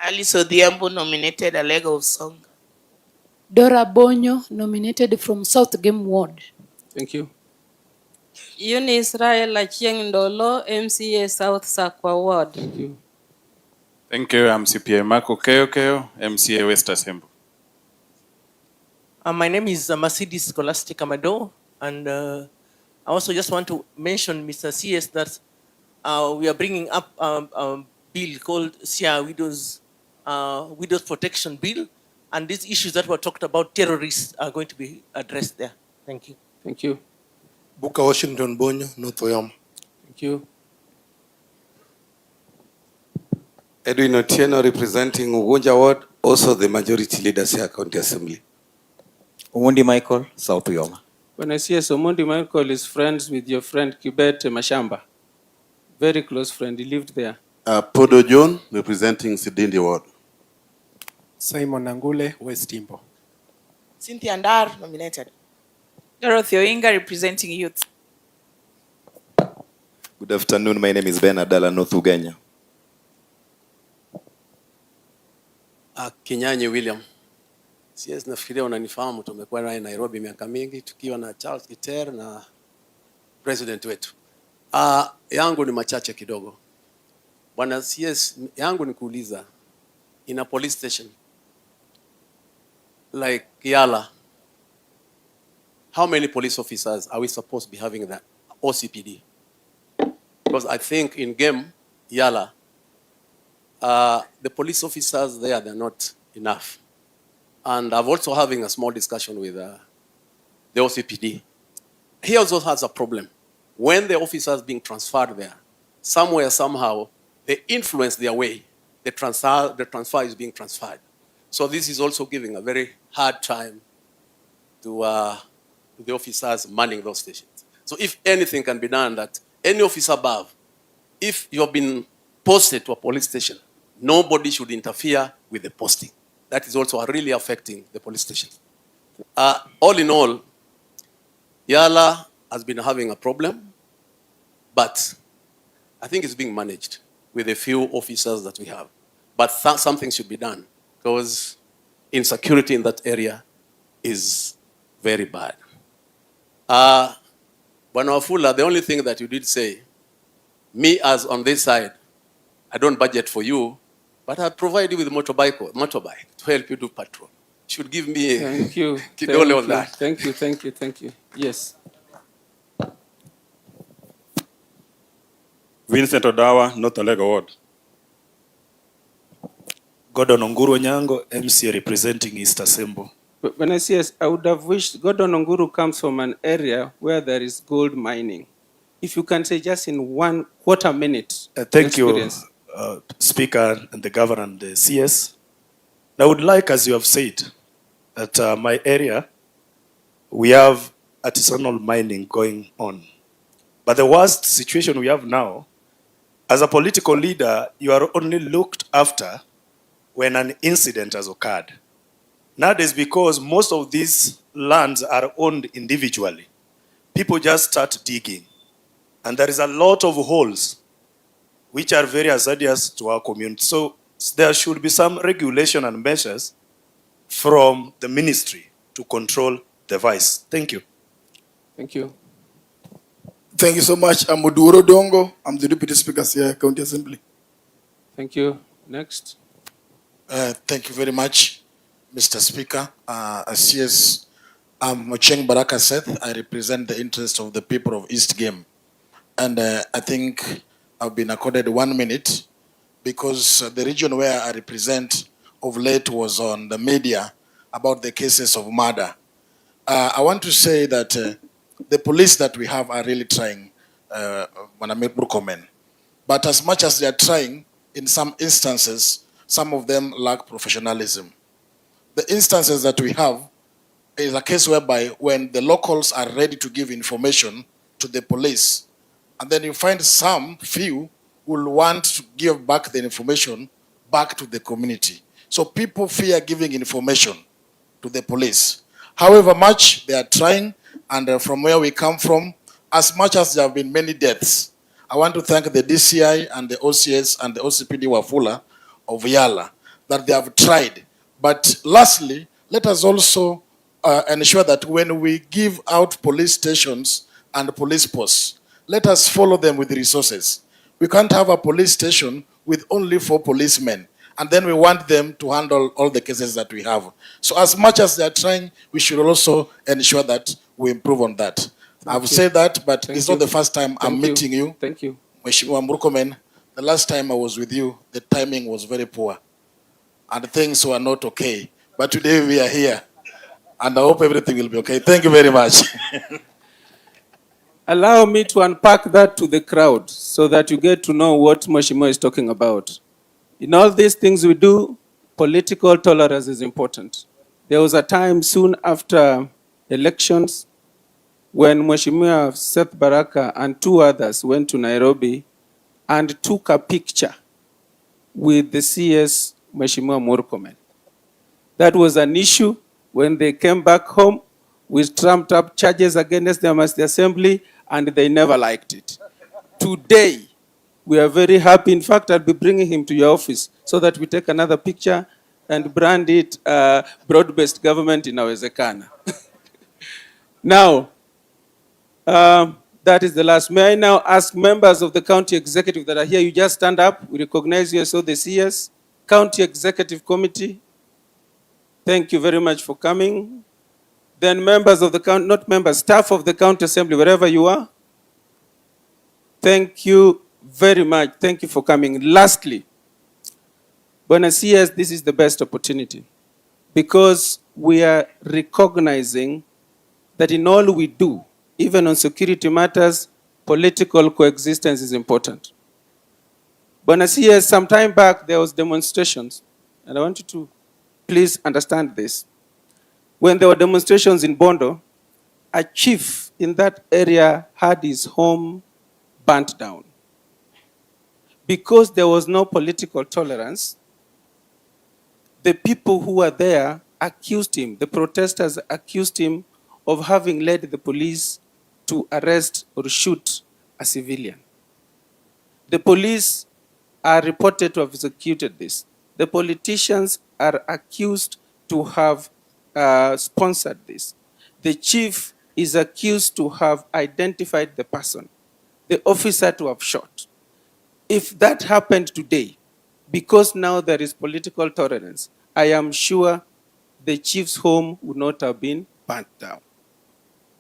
Alice Odhiambo nominated. Alega of Song. Dora Bonyo nominated from South Game Ward. Thank you. Yuni Israel Achieng Ndolo, MCA South Sakwa Ward. Thank you. Thank you. I'm CPA Marco Keo, MCA West Assembly. My name is Mercedes Scholastic Amado, and I also just want to mention, Mr. CS, that we are bringing up a bill called Siaya Widows Protection Bill, and these issues that were talked about, terrorists, are going to be addressed there. Thank you. Thank you. Buka Washington Bonyo, North Oyam. Thank you. Edwin Otieno representing Ugunja Ward, also the majority leader here County Assembly. Omondi Michael, South Oyoma. When I see Omondi Michael is friends with your friend Kibet Mashamba. Very close friend, he lived there. Podo John representing CitizenTV Ward. Simon Nangule, West Timbo. Cynthia Ndar nominated. Dorothy Oinga representing youth. Good afternoon, my name is Ben Adala, North Ugenya. Kinyanyi William. CS nafikiria unanifahamu, tumekuwa naye Nairobi miaka mingi tukiwa na Charles Kiter na president wetu. Yangu ni machache kidogo. Bwana CS, yangu ni kuuliza, in a police station like Yala, how many police officers are we supposed to be having that OCPD? Because I think in Game Yala, the police officers there, they're not enough. And I'm also having a small discussion with the OCPD. He also has a problem. When the officers being transferred there, somewhere, somehow, they influence their way. The transfer is being transferred. So this is also giving a very hard time to the officers manning those stations. So if anything can be done, that any officer above, if you've been posted to a police station, nobody should interfere with the posting. That is also really affecting the police station. All in all, Yala has been having a problem, but I think it's being managed with a few officers that we have. But something should be done, because insecurity in that area is very bad. Bwana Wafula, the only thing that you did say, me as on this side, I don't budget for you, but I provide you with a motorbike to help you do patrol. You should give me Thank you. kidole on that. Thank you. Yes. Vincent Odawa, North Olega Ward. Gordon Onguru Nyango, MCA representing East Assembly. When I say yes, I would have wished Gordon Onguru comes from an area where there is gold mining. If you can say just in 1/4 minute. Thank you, Speaker and the Governor and the CS. I would like, as you have said, that my area, we have artisanal mining going on. But the worst situation we have now, as a political leader, you are only looked after when an incident has occurred. Nowadays, because most of these lands are owned individually, people just start digging. And there is a lot of holes which are very hazardous to our community. So there should be some regulation and measures from the ministry to control the vice. Thank you. Thank you. Thank you so much. I'm Oduro Dongo. I'm the Deputy Speaker, Siaya County Assembly. Thank you. Next. Thank you very much. Mr. Speaker. As CS Mocheng Baraka said, I represent the interest of the people of East Game. And I think I've been accorded 1 minute because the region where I represent of late was on the media about the cases of murder. I want to say that the police that we have are really trying, but as much as they are trying, in some instances, some of them lack professionalism. The instances that we have is a case whereby when the locals are ready to give information to the police, and then you find some few will want to give back the information back to the community. So people fear giving information to the police. However much they are trying, and from where we come from, as much as there have been many deaths, I want to thank the DCI and the OCS and the OCPD Wafula of Yala that they have tried. But lastly, let us also ensure that when we give out police stations and police posts, let us follow them with resources. We can't have a police station with only 4 policemen, and then we want them to handle all the cases that we have. So as much as they are trying, we should also ensure that we improve on that. I've said that, but it's not the first time I'm meeting you. Thank you. Mheshimiwa Murkomen, the last time I was with you, the timing was very poor, and things were not okay. But today we are here, and I hope everything will be okay. Thank you very much. Allow me to unpack that to the crowd so that you get to know what Mheshimiwa is talking about. In all these things we do, political tolerance is important. There was a time soon after elections when Mheshimiwa Seth Baraka and 2 others went to Nairobi and took a picture with the CS Mheshimiwa Murkomen. That was an issue. When they came back home, we trumped up charges against them as the assembly, and they never liked it. Today, we are very happy. In fact, I'll be bringing him to your office so that we take another picture and brand it broad-based government inawezekana. Now, that is the last. May I now ask members of the county executive that are here, you just stand up. We recognize you, so the CS, County Executive Committee. Thank you very much for coming. Then members of the county, not members, staff of the county assembly, wherever you are. Thank you very much. Thank you for coming. Lastly, Bwana CS, this is the best opportunity because we are recognizing that in all we do, even on security matters, political coexistence is important. Bwana CS, some time back there was demonstrations, and I want you to please understand this. When there were demonstrations in Bondo, a chief in that area had his home burnt down. Because there was no political tolerance, the people who were there accused him, the protesters accused him of having led the police to arrest or shoot a civilian. The police are reported to have executed this. The politicians are accused to have sponsored this. The chief is accused to have identified the person, the officer to have shot. If that happened today, because now there is political tolerance, I am sure the chief's home would not have been burnt down.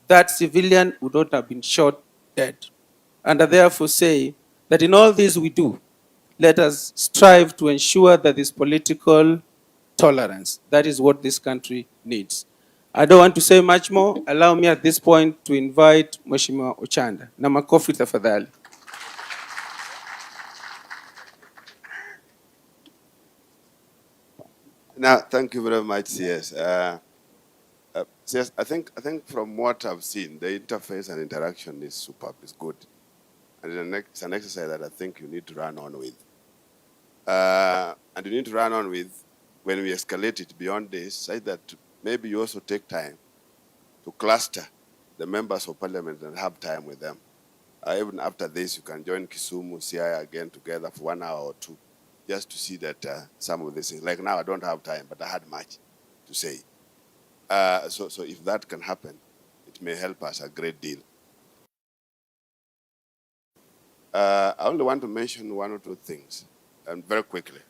That civilian would not have been shot dead. And I therefore say that in all this we do, let us strive to ensure that this political tolerance, that is what this country needs. I don't want to say much more. Allow me at this point to invite Mheshimiwa Ochanda. Na makofi tafadhali. Now, thank you very much, CS. CS, I think from what I've seen, the interface and interaction is superb, is good. And it's an exercise that I think you need to run on with. And you need to run on with when we escalate it beyond this, such that maybe you also take time to cluster the members of parliament and have time with them. Even after this, you can join Kisumu, Siaya again together for 1 hour or 2, just to see that some of these things, like now I don't have time, but I had much to say. So if that can happen, it may help us a great deal. I only want to mention 1 or 2 things, and very quickly.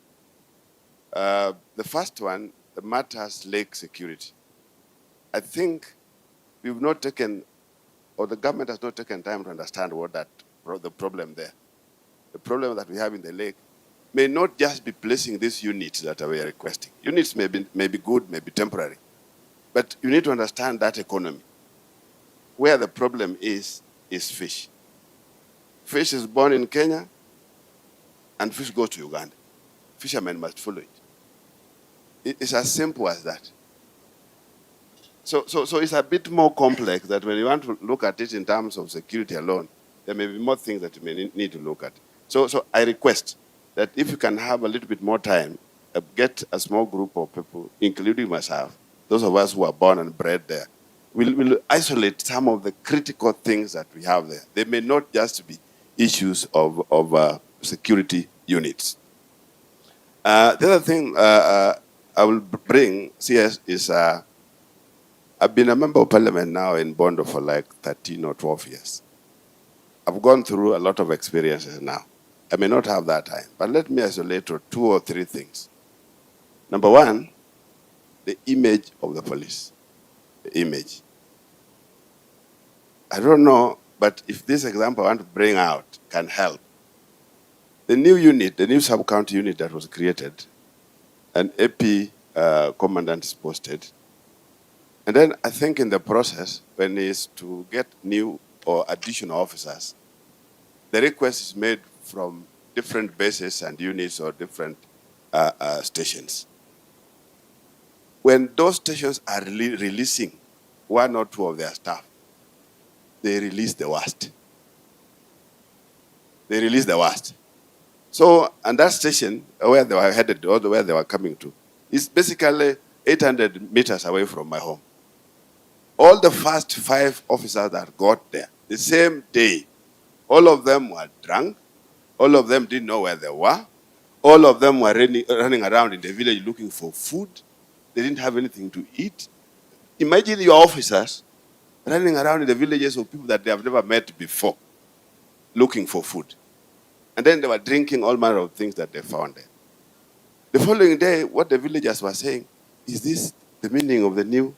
The first one the matters lake security. I think we've not taken, or the government has not taken time to understand what the problem there. The problem that we have in the lake may not just be placing these units that we are requesting. Units may be good, may be temporary, but you need to understand that economy. Where the problem is fish. Fish is born in Kenya, and fish goes to Uganda. Fishermen must follow it. It's as simple as that. So it's a bit more complex that when you want to look at it in terms of security alone, there may be more things that you may need to look at. So I request that if you can have a little bit more time, get a small group of people, including myself, those of us who are born and bred there, we'll isolate some of the critical things that we have there. They may not just be issues of security units. The other thing I will bring, CS, is I've been a member of parliament now in Bondo for like 13 or 12 years. I've gone through a lot of experiences now. I may not have that time, but let me isolate 2 or 3 things. Number one, the image of the police. The image. I don't know, but if this example I want to bring out can help. The new unit, the new sub-county unit that was created, an AP commandant is posted. And then I think in the process, when it's to get new or additional officers, the request is made from different bases and units or different stations. When those stations are releasing 1 or 2 of their staff, they release the worst. They release the worst. So, and that station, where they were headed, or where they were coming to, is basically 800 meters away from my home. All the first 5 officers that got there, the same day, all of them were drunk, all of them didn't know where they were, all of them were running around in the village looking for food, they didn't have anything to eat. Imagine your officers running around in the villages of people that they have never met before, looking for food. And then they were drinking all manner of things that they found there. The following day, what the villagers were saying, is this the meaning of the new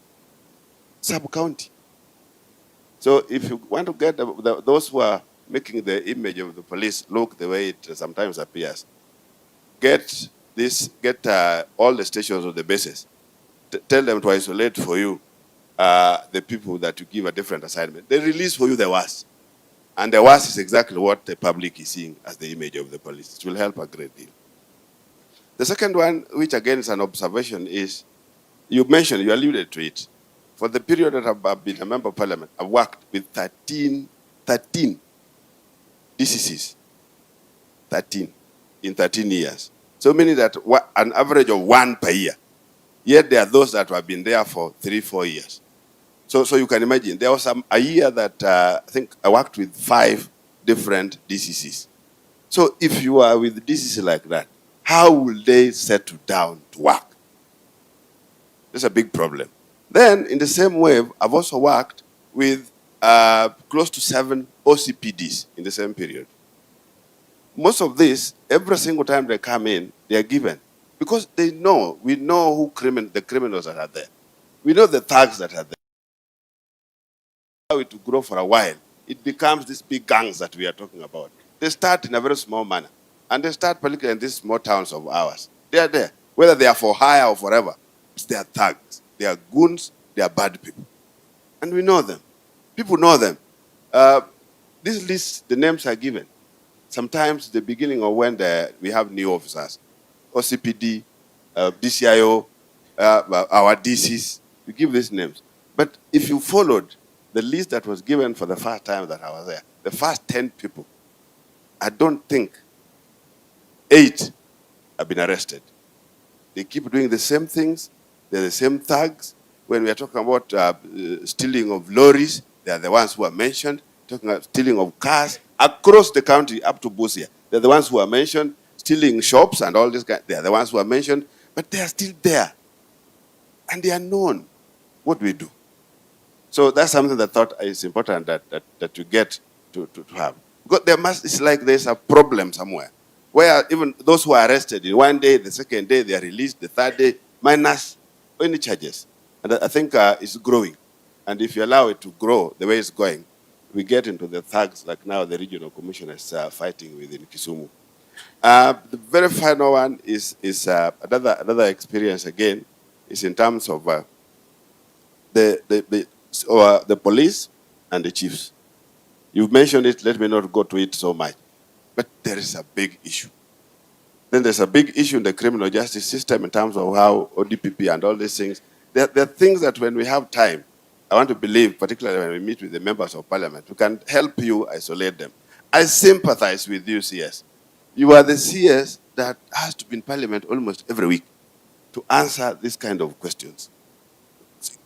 sub-county? So if you want to get those who are making the image of the police look the way it sometimes appears, get all the stations of the bases. Tell them to isolate for you the people that you give a different assignment. They release for you the worst. And the worst is exactly what the public is seeing as the image of the police. It will help a great deal. The second one, which again is an observation, is you mentioned, you alluded to it. For the period that I've been a member of parliament, I've worked with 13 DCCs. 13 in 13 years. So meaning that an average of 1 per year. Yet there are those that have been there for 3-4 years. So you can imagine, there was a year that I think I worked with 5 different DCCs. So if you are with DCC like that, how will they settle down to work? That's a big problem. Then, in the same way, I've also worked with close to 7 OCPDs in the same period. Most of this, every single time they come in, they are given. Because we know who the criminals that are there. We know the thugs that are there. Allow it to grow for a while, it becomes these big gangs that we are talking about. They start in a very small manner. And they start particularly in these small towns of ours. They are there. Whether they are for hire or forever, they are thugs. They are goons. They are bad people. And we know them. People know them. This list, the names are given. Sometimes the beginning of when we have new officers, OCPD, DCIO, our DCs, we give these names. But if you followed the list that was given for the first time that I was there, the first 10 people, I don't think 8 have been arrested. They keep doing the same things. They're the same thugs. When we are talking about stealing of lorries, they are the ones who are mentioned. Talking about stealing of cars across the country up to Busia. They're the ones who are mentioned. Stealing shops and all this guys, they are the ones who are mentioned. But they are still there. And they are known. What do we do? So that's something that I thought is important that you get to have. Because it's like there's a problem somewhere. Where even those who are arrested in one day, the second day they are released, the third day, minus any charges. And I think it's growing. And if you allow it to grow the way it's going, we get into the thugs like now the regional commissioners are fighting within Kisumu. The very final one is another experience again, is in terms of the police and the chiefs. You've mentioned it, let me not go to it so much. But there is a big issue. Then there's a big issue in the criminal justice system in terms of how ODPP and all these things. There are things that when we have time, I want to believe, particularly when we meet with the members of parliament, we can help you isolate them. I sympathize with you, CS. You are the CS that has to be in parliament almost every week to answer this kind of questions.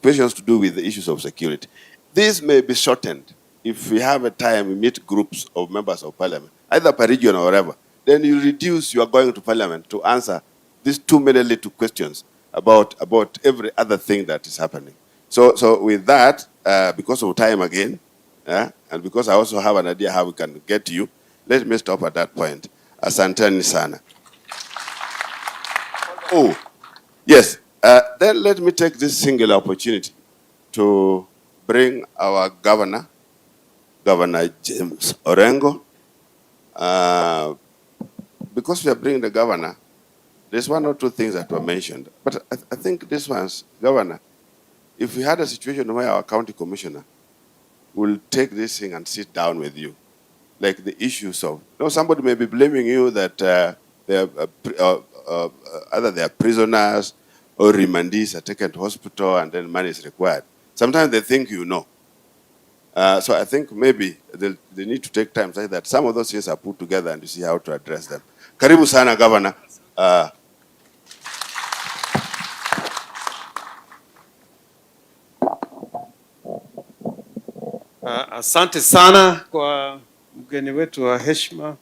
Questions to do with the issues of security. This may be shortened if we have a time, we meet groups of members of parliament, either per region or whatever. Then you reduce your going to parliament to answer these too many little questions about every other thing that is happening. So with that, because of time again, and because I also have an idea how we can get to you, let me stop at that point. Asanteni sana. Oh, yes. Then let me take this single opportunity to bring our governor, Governor James Orengo. Because we are bringing the governor, there's one or two things that were mentioned. But I think this one's, Governor, if we had a situation where our county commissioner will take this thing and sit down with you, like the issues of, somebody may be blaming you that either they are prisoners or remandees are taken to hospital and then money is required. Sometimes they think you know. So I think maybe they need to take time so that some of those things are put together and you see how to address them. Karibu sana, Governor. Asante sana kwa mgeni wetu wa heshima,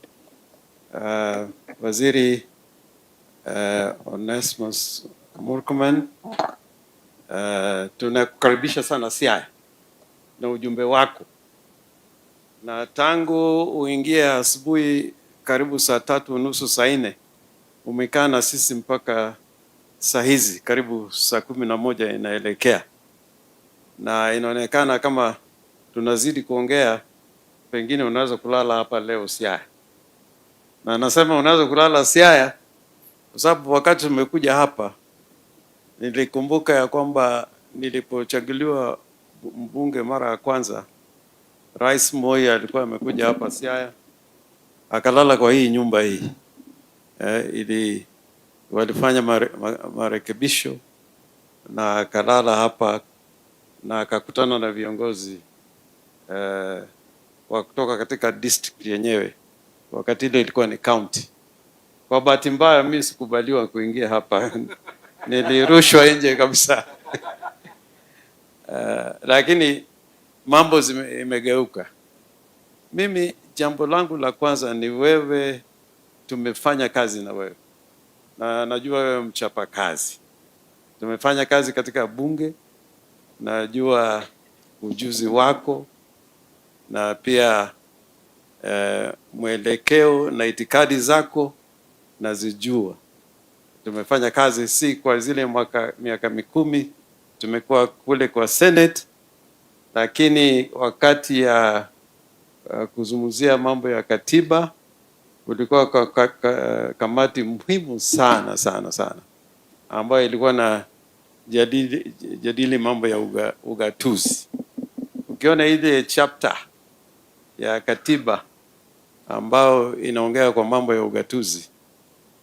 Waziri Onesmus Murkomen. Tunakukaribisha sana Siaya na ujumbe wako. Na tangu uingie asubuhi karibu saa 3:30 saa 4, umekaa na sisi mpaka saa hizi karibu saa 11 inaelekea. Na inaonekana kama tunazidi kuongea, pengine unaweza kulala hapa leo Siaya. Na nasema unaweza kulala Siaya kwa sababu wakati tumekuja hapa nilikumbuka ya kwamba nilipochaguliwa mbunge mara ya kwanza, Rais Moi alikuwa amekuja hapa Siaya, akalala kwa hii nyumba hii. Ili walifanya marekebisho na akalala hapa na akakutana na viongozi wa kutoka katika district yenyewe. Wakati ile ilikuwa ni county. Kwa bahati mbaya mimi sikubaliwa kuingia hapa. Nilirushwa nje kabisa. Lakini mambo imegeuka. Mimi jambo langu la kwanza ni wewe, tumefanya kazi na wewe. Na najua wewe mchapa kazi. Tumefanya kazi katika bunge, najua ujuzi wako na pia mwelekeo na itikadi zako nazijua. Tumefanya kazi si kwa zile miaka 10 tumekuwa kule kwa Senate, lakini wakati ya kuzungumzia mambo ya katiba ulikuwa kamati muhimu sana ambayo ilikuwa na jadili mambo ya ugatuzi. Ukiona ile chapter ya katiba ambao inaongea kwa mambo ya ugatuzi,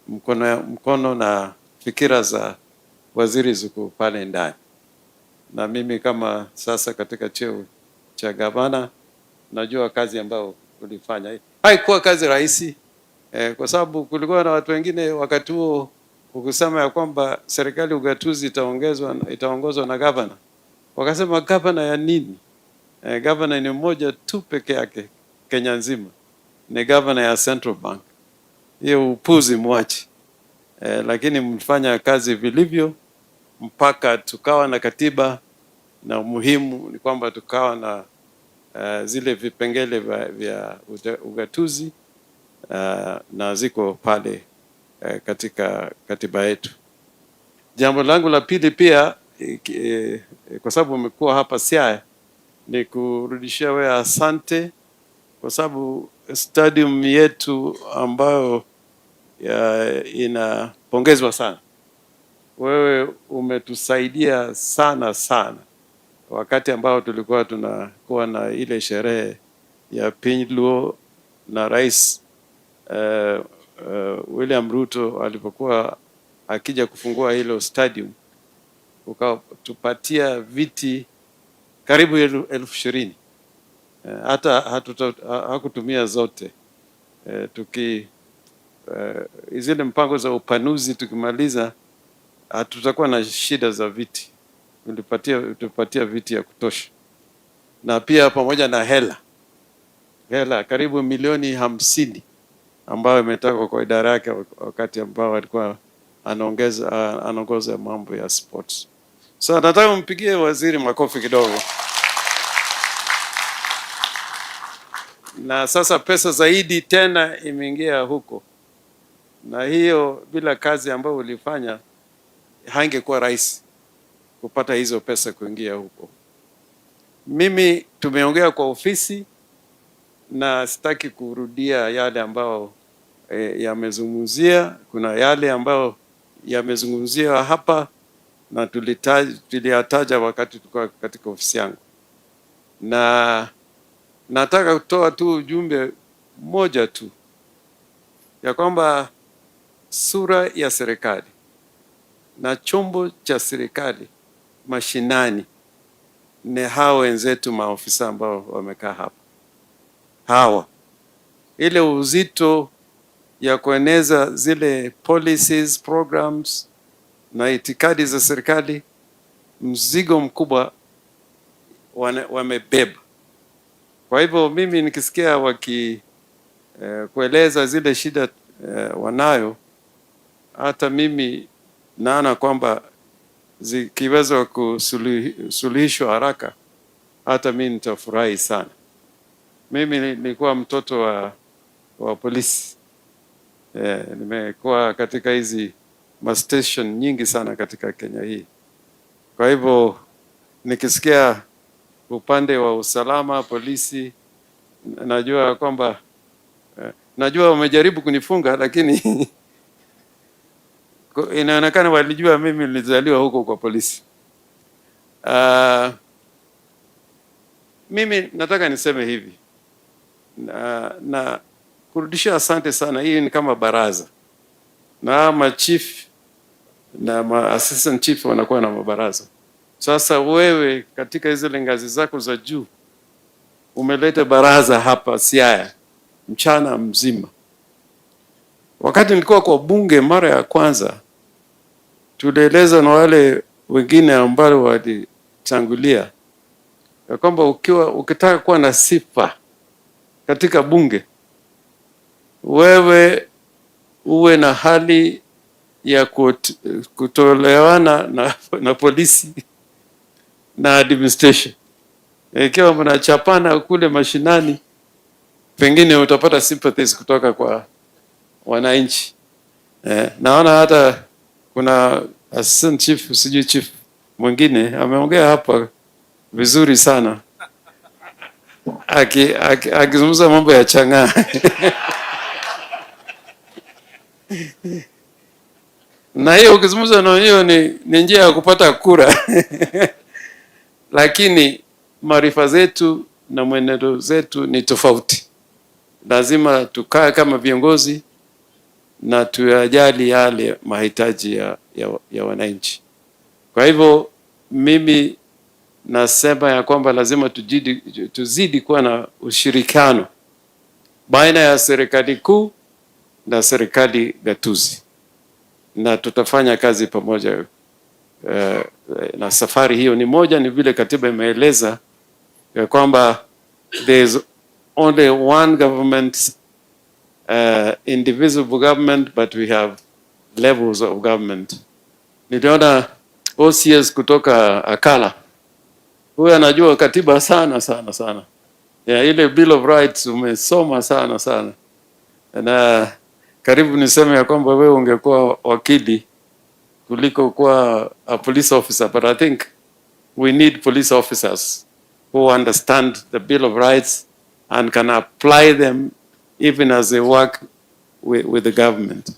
mkono na fikira za waziri zuko pale ndani. Na mimi kama sasa katika cheo cha gavana najua kazi ambayo ulifanya. Haikuwa kazi rahisi kwa sababu kulikuwa na watu wengine wakati huo ukisema ya kwamba serikali ugatuzi itaongozwa na gavana. Wakasema gavana ya nini? Gavana ni mmoja tu peke yake Kenya nzima. Ni gavana ya Central Bank. Hiyo upuzi mwachi. Lakini mfanya kazi vilivyo mpaka tukawa na katiba, na muhimu ni kwamba tukawa na zile vipengele vya ugatuzi na ziko pale katika katiba yetu. Jambo langu la pili pia kwa sababu umekuwa hapa Siaya ni kurudishia wewe asante, kwa sababu stadium yetu ambayo inapongezwa sana. Wewe umetusaidia sana sana wakati ambao tulikuwa tunakuwa na ile sherehe ya Pinluo na Rais William Ruto alipokuwa akija kufungua hilo stadium, ukatupatia viti karibu 20,000. Hata hakutumia zote. Zile mpango za upanuzi tukimaliza, hatutakuwa na shida za viti. Tulipatia viti ya kutosha, na pia pamoja na hela karibu milioni 50 ambayo imetoka kwa idara yake wakati ambao alikuwa anaongoza mambo ya sports. So nataka mpigie waziri makofi kidogo. Na sasa pesa zaidi tena imeingia huko, na hiyo bila kazi ambayo ulifanya haingekuwa rahisi kupata hizo pesa kuingia huko. Mimi tumeongea kwa ofisi na sitaki kurudia yale ambao yamezungumzia. Kuna yale ambao yamezungumziwa hapa na tuliyataja wakati tulikuwa katika ofisi yangu, na nataka kutoa tu ujumbe mmoja tu ya kwamba sura ya serikali na chombo cha serikali mashinani ni hao wenzetu maofisa ambao wamekaa hapa. Hawa ile uzito ya kueneza zile policies, programs na itikadi za serikali, mzigo mkubwa wamebeba. Kwa hivyo mimi nikisikia kueleza zile shida wanayo, hata mimi naona kwamba zikiweza kusuluhishwa haraka, hata mimi nitafurahi sana. Mimi nilikuwa mtoto wa polisi. Nimekuwa katika hizi station nyingi sana katika Kenya hii. Kwa hivyo nikisikia upande wa usalama, polisi, najua kwamba najua wamejaribu kunifunga, lakini inaonekana walijua mimi nilizaliwa huko kwa polisi. Mimi nataka niseme hivi na kurudishia asante sana. Hii ni kama baraza, na machief na assistant chief wanakuwa na mabaraza. Sasa wewe katika zile ngazi zako za juu umeleta baraza hapa Siaya mchana mzima. Wakati nilikuwa kwa bunge mara ya kwanza, tulieleza na wale wengine ambao walitangulia ya kwamba ukitaka kuwa na sifa katika bunge, wewe uwe na hali ya kutolewana na polisi na administration. Ikiwa mnachapana kule mashinani, pengine utapata sympathies kutoka kwa wananchi. Naona hata kuna assistant chief, sijui chief mwingine ameongea hapa vizuri sana akizungumza mambo ya chang'aa. Na hiyo ukizungumza na hiyo ni njia ya kupata kura. Lakini maarifa zetu na mwenendo zetu ni tofauti. Lazima tukae kama viongozi na tuyajali yale mahitaji ya wananchi. Kwa hivyo mimi nasema ya kwamba lazima tuzidi kuwa na ushirikiano baina ya serikali kuu na serikali gatuzi, na tutafanya kazi pamoja. Na safari hiyo ni moja, ni vile katiba imeeleza ya kwamba there is only one government, indivisible government, but we have levels of government. Niliona OCS kutoka Akala, huyu anajua katiba sana sana sana. Ile Bill of Rights umesoma sana sana, na karibu niseme ya kwamba wewe ungekuwa wakili kuliko kuwa a police officer, but I think we need police officers who understand the Bill of Rights and can apply them even as they work with the government,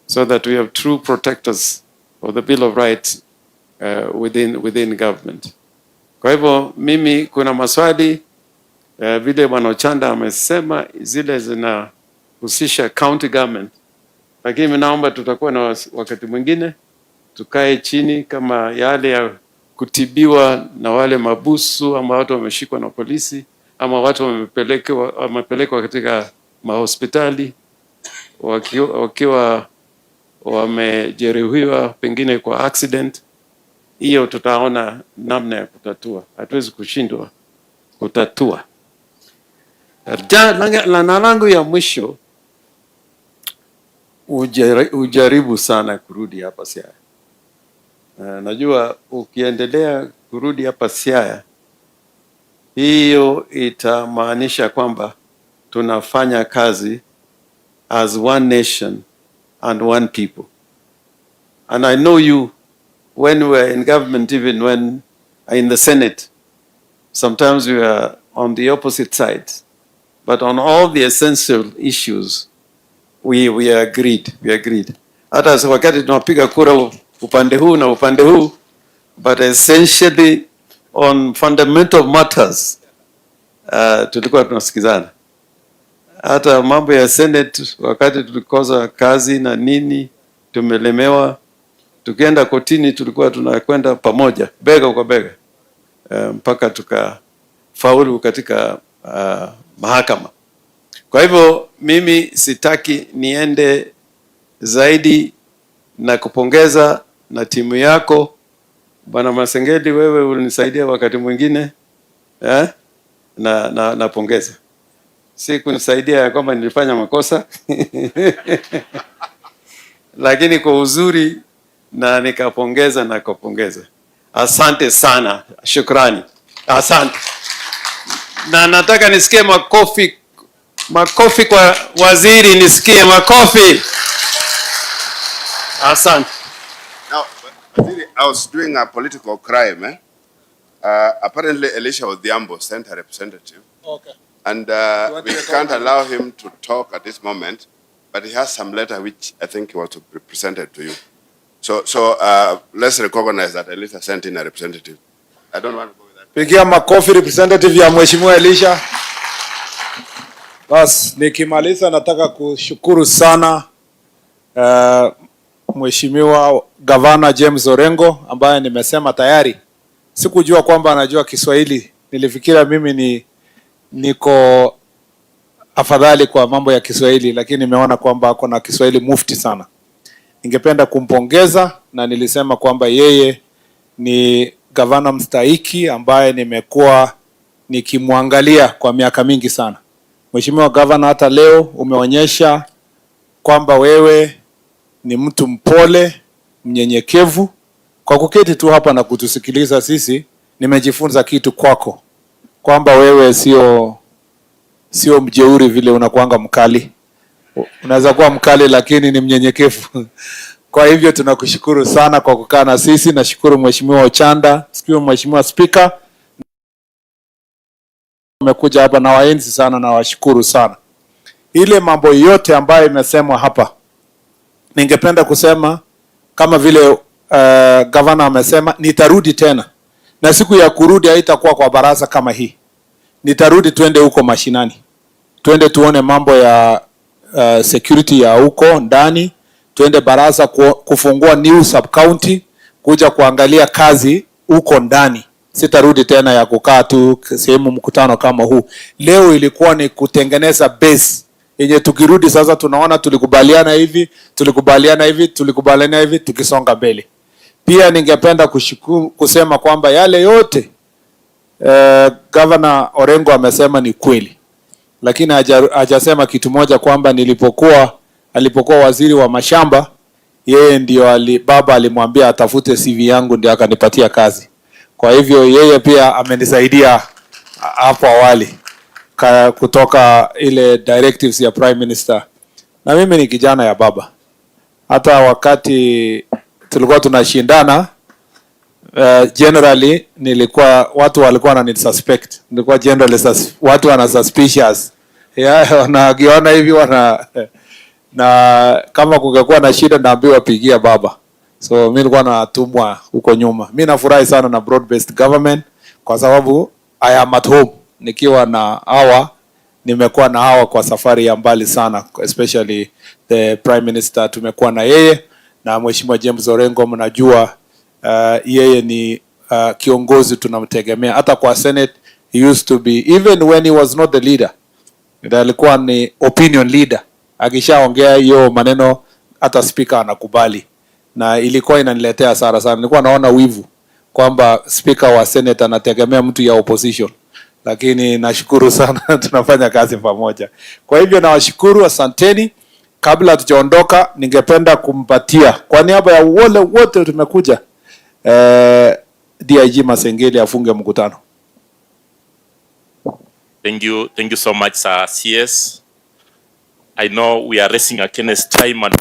so that we have true protectors of the Bill of Rights within government. Kwa hivyo mimi kuna maswali vile Bwana Ochanda amesema zile zinahusisha county government, lakini naomba tutakuwa na wakati mwingine tukae chini, kama yale ya kutibiwa na wale mabusu ama watu wameshikwa na polisi ama watu wamepelekwa katika mahospitali wakiwa wamejeruhiwa pengine kwa accident. Hiyo tutaona namna ya kutatua, hatuwezi kushindwa kutatua. Na langu ya mwisho, ujaribu sana kurudi hapa Siaya. Najua ukiendelea kurudi hapa Siaya, hiyo itamaanisha kwamba tunafanya kazi as one nation and one people. And I know you, when we were in government, even when in the Senate, sometimes we were on the opposite sides. But on all the essential issues, we agreed. Hata wakati tunapiga kura upande huu na upande huu, but essentially on fundamental matters, tulikuwa tunasikizana. Hata mambo ya Senate, wakati tulikosa kazi na nini, tumelemewa, tukienda kotini tulikuwa tunakwenda pamoja, bega kwa bega, mpaka tukafaulu katika mahakama. Kwa hivyo mimi sitaki niende zaidi, na kupongeza na timu yako Bwana Masengeli, wewe ulinisaidia wakati mwingine napongeza. Si kunisaidia ya kwamba nilifanya makosa lakini kwa uzuri, na nikapongeza na kupongeza. Asante sana, shukrani, asante. Na nataka nisikie makofi kwa waziri, nisikie makofi. Asante. Now, I was doing a political crime. Apparently, Elisha Odhiambo sent a representative. Okay. And we can't allow him to talk at this moment, but he has some letter which I think he was presented to you. So let's recognize that Elisha sent in a representative. I don't want to go with that. Pigia makofi representative ya Mheshimiwa Elisha. Bas, nikimaliza nataka kushukuru sana Mheshimiwa Gavana James Orengo ambaye nimesema tayari. Sikujua kwamba anajua Kiswahili. Nilifikiria mimi niko afadhali kwa mambo ya Kiswahili, lakini nimeona kwamba kuna Kiswahili mufti sana. Ningependa kumpongeza, na nilisema kwamba yeye ni gavana mstahiki ambaye nimekuwa nikimwangalia kwa miaka mingi sana. Mheshimiwa Gavana, hata leo umeonyesha kwamba wewe ni mtu mpole, mnyenyekevu. Kwa kuketi tu hapa na kutusikiliza sisi, nimejifunza kitu kwako, kwamba wewe sio mjeuri vile unakuanga mkali. Unaweza kuwa mkali lakini ni mnyenyekevu. Kwa hivyo tunakushukuru sana kwa kukaa na sisi. Nashukuru Mheshimiwa Ochanda, sikio Mheshimiwa Speaker, umekuja hapa na waenzi sana, na washukuru sana. Ile mambo yote ambayo imesemwa hapa, ningependa kusema kama vile gavana amesema, nitarudi tena, na siku ya kurudi haitakuwa kwa baraza kama hii. Nitarudi, twende huko mashinani, twende tuone mambo ya security ya huko ndani, twende baraza kufungua new sub county, kuja kuangalia kazi huko ndani. Sitarudi tena ya kukaa tu sehemu mkutano kama huu. Leo ilikuwa ni kutengeneza base yenye tukirudi sasa tunaona tulikubaliana hivi, tukisonga mbele. Pia ningependa kusema kwamba yale yote Governor Orengo amesema ni kweli, lakini hajasema kitu moja, kwamba alipokuwa waziri wa mashamba, yeye ndio baba alimwambia atafute CV yangu ndio akanipatia kazi. Kwa hivyo yeye pia amenisaidia hapo awali kutoka ile directives ya Prime Minister. Na mimi ni kijana ya baba. Hata wakati tulikuwa tunashindana, generally nilikuwa watu walikuwa wananisuspect. Nilikuwa generally watu wana suspicious. Yeah, wanagiona hivi na kama kungekuwa na shida naambiwa pigia baba. So mimi nilikuwa natumwa huko nyuma. Mimi nafurahi sana na broad based government kwa sababu I am at home. Nikiwa na hawa, nimekuwa na hawa kwa safari ya mbali sana, especially the prime minister tumekuwa na yeye na Mheshimiwa James Orengo. Mnajua yeye ni kiongozi tunamtegemea. Hata kwa Senate he used to be, even when he was not the leader, alikuwa ni opinion leader. Akishaongea hiyo maneno hata speaker anakubali, na ilikuwa inaniletea hasara sana. Nilikuwa naona wivu kwamba speaker wa Senate anategemea mtu ya opposition, lakini nashukuru sana tunafanya kazi pamoja. Kwa hivyo nawashukuru, asanteni. Kabla hatujaondoka, ningependa kumpatia kwa niaba ya wale wote tumekuja, DIG Masengeli afunge mkutano. Thank you so much, sir. CS. I know we are racing against time and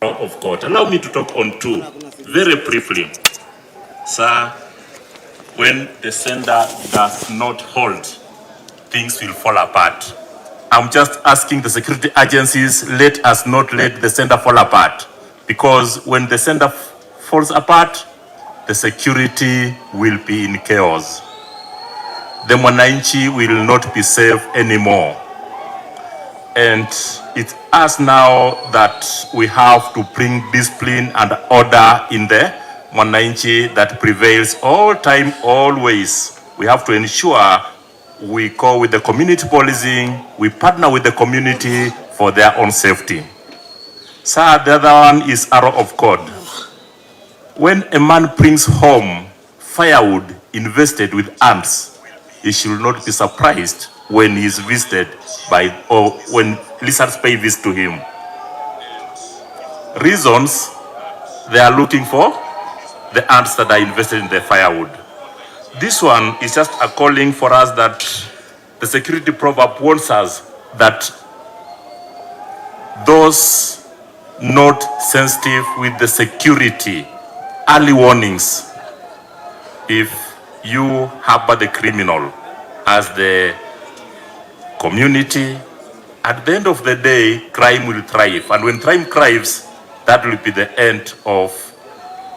of court. Allow me to talk on two very briefly. Sir, when the sender does not hold, things will fall apart. I'm just asking the security agencies, let us not let the sender fall apart, because when the sender falls apart, the security will be in chaos. The Mwananchi will not be safe anymore. And it's us now that we have to bring discipline and order in the Mwananchi that prevails all time, always. We have to ensure we go with the community policing, we partner with the community for their own safety. Sir, the other one is arrow of God. When a man brings home firewood invested with ants, he should not be surprised when he is visited by, or when lizards pay visit to him. Reasons, they are looking for the ants that are invested in the firewood. This one is just a calling for us that the security proverb warns us that those not sensitive with the security, early warnings, if you harbor the criminal as the community, at the end of the day, crime will thrive. And when crime thrives, that will be the end of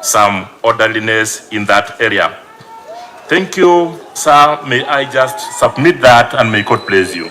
some orderliness in that area. Thank you, sir. May I just submit that, and may God bless you.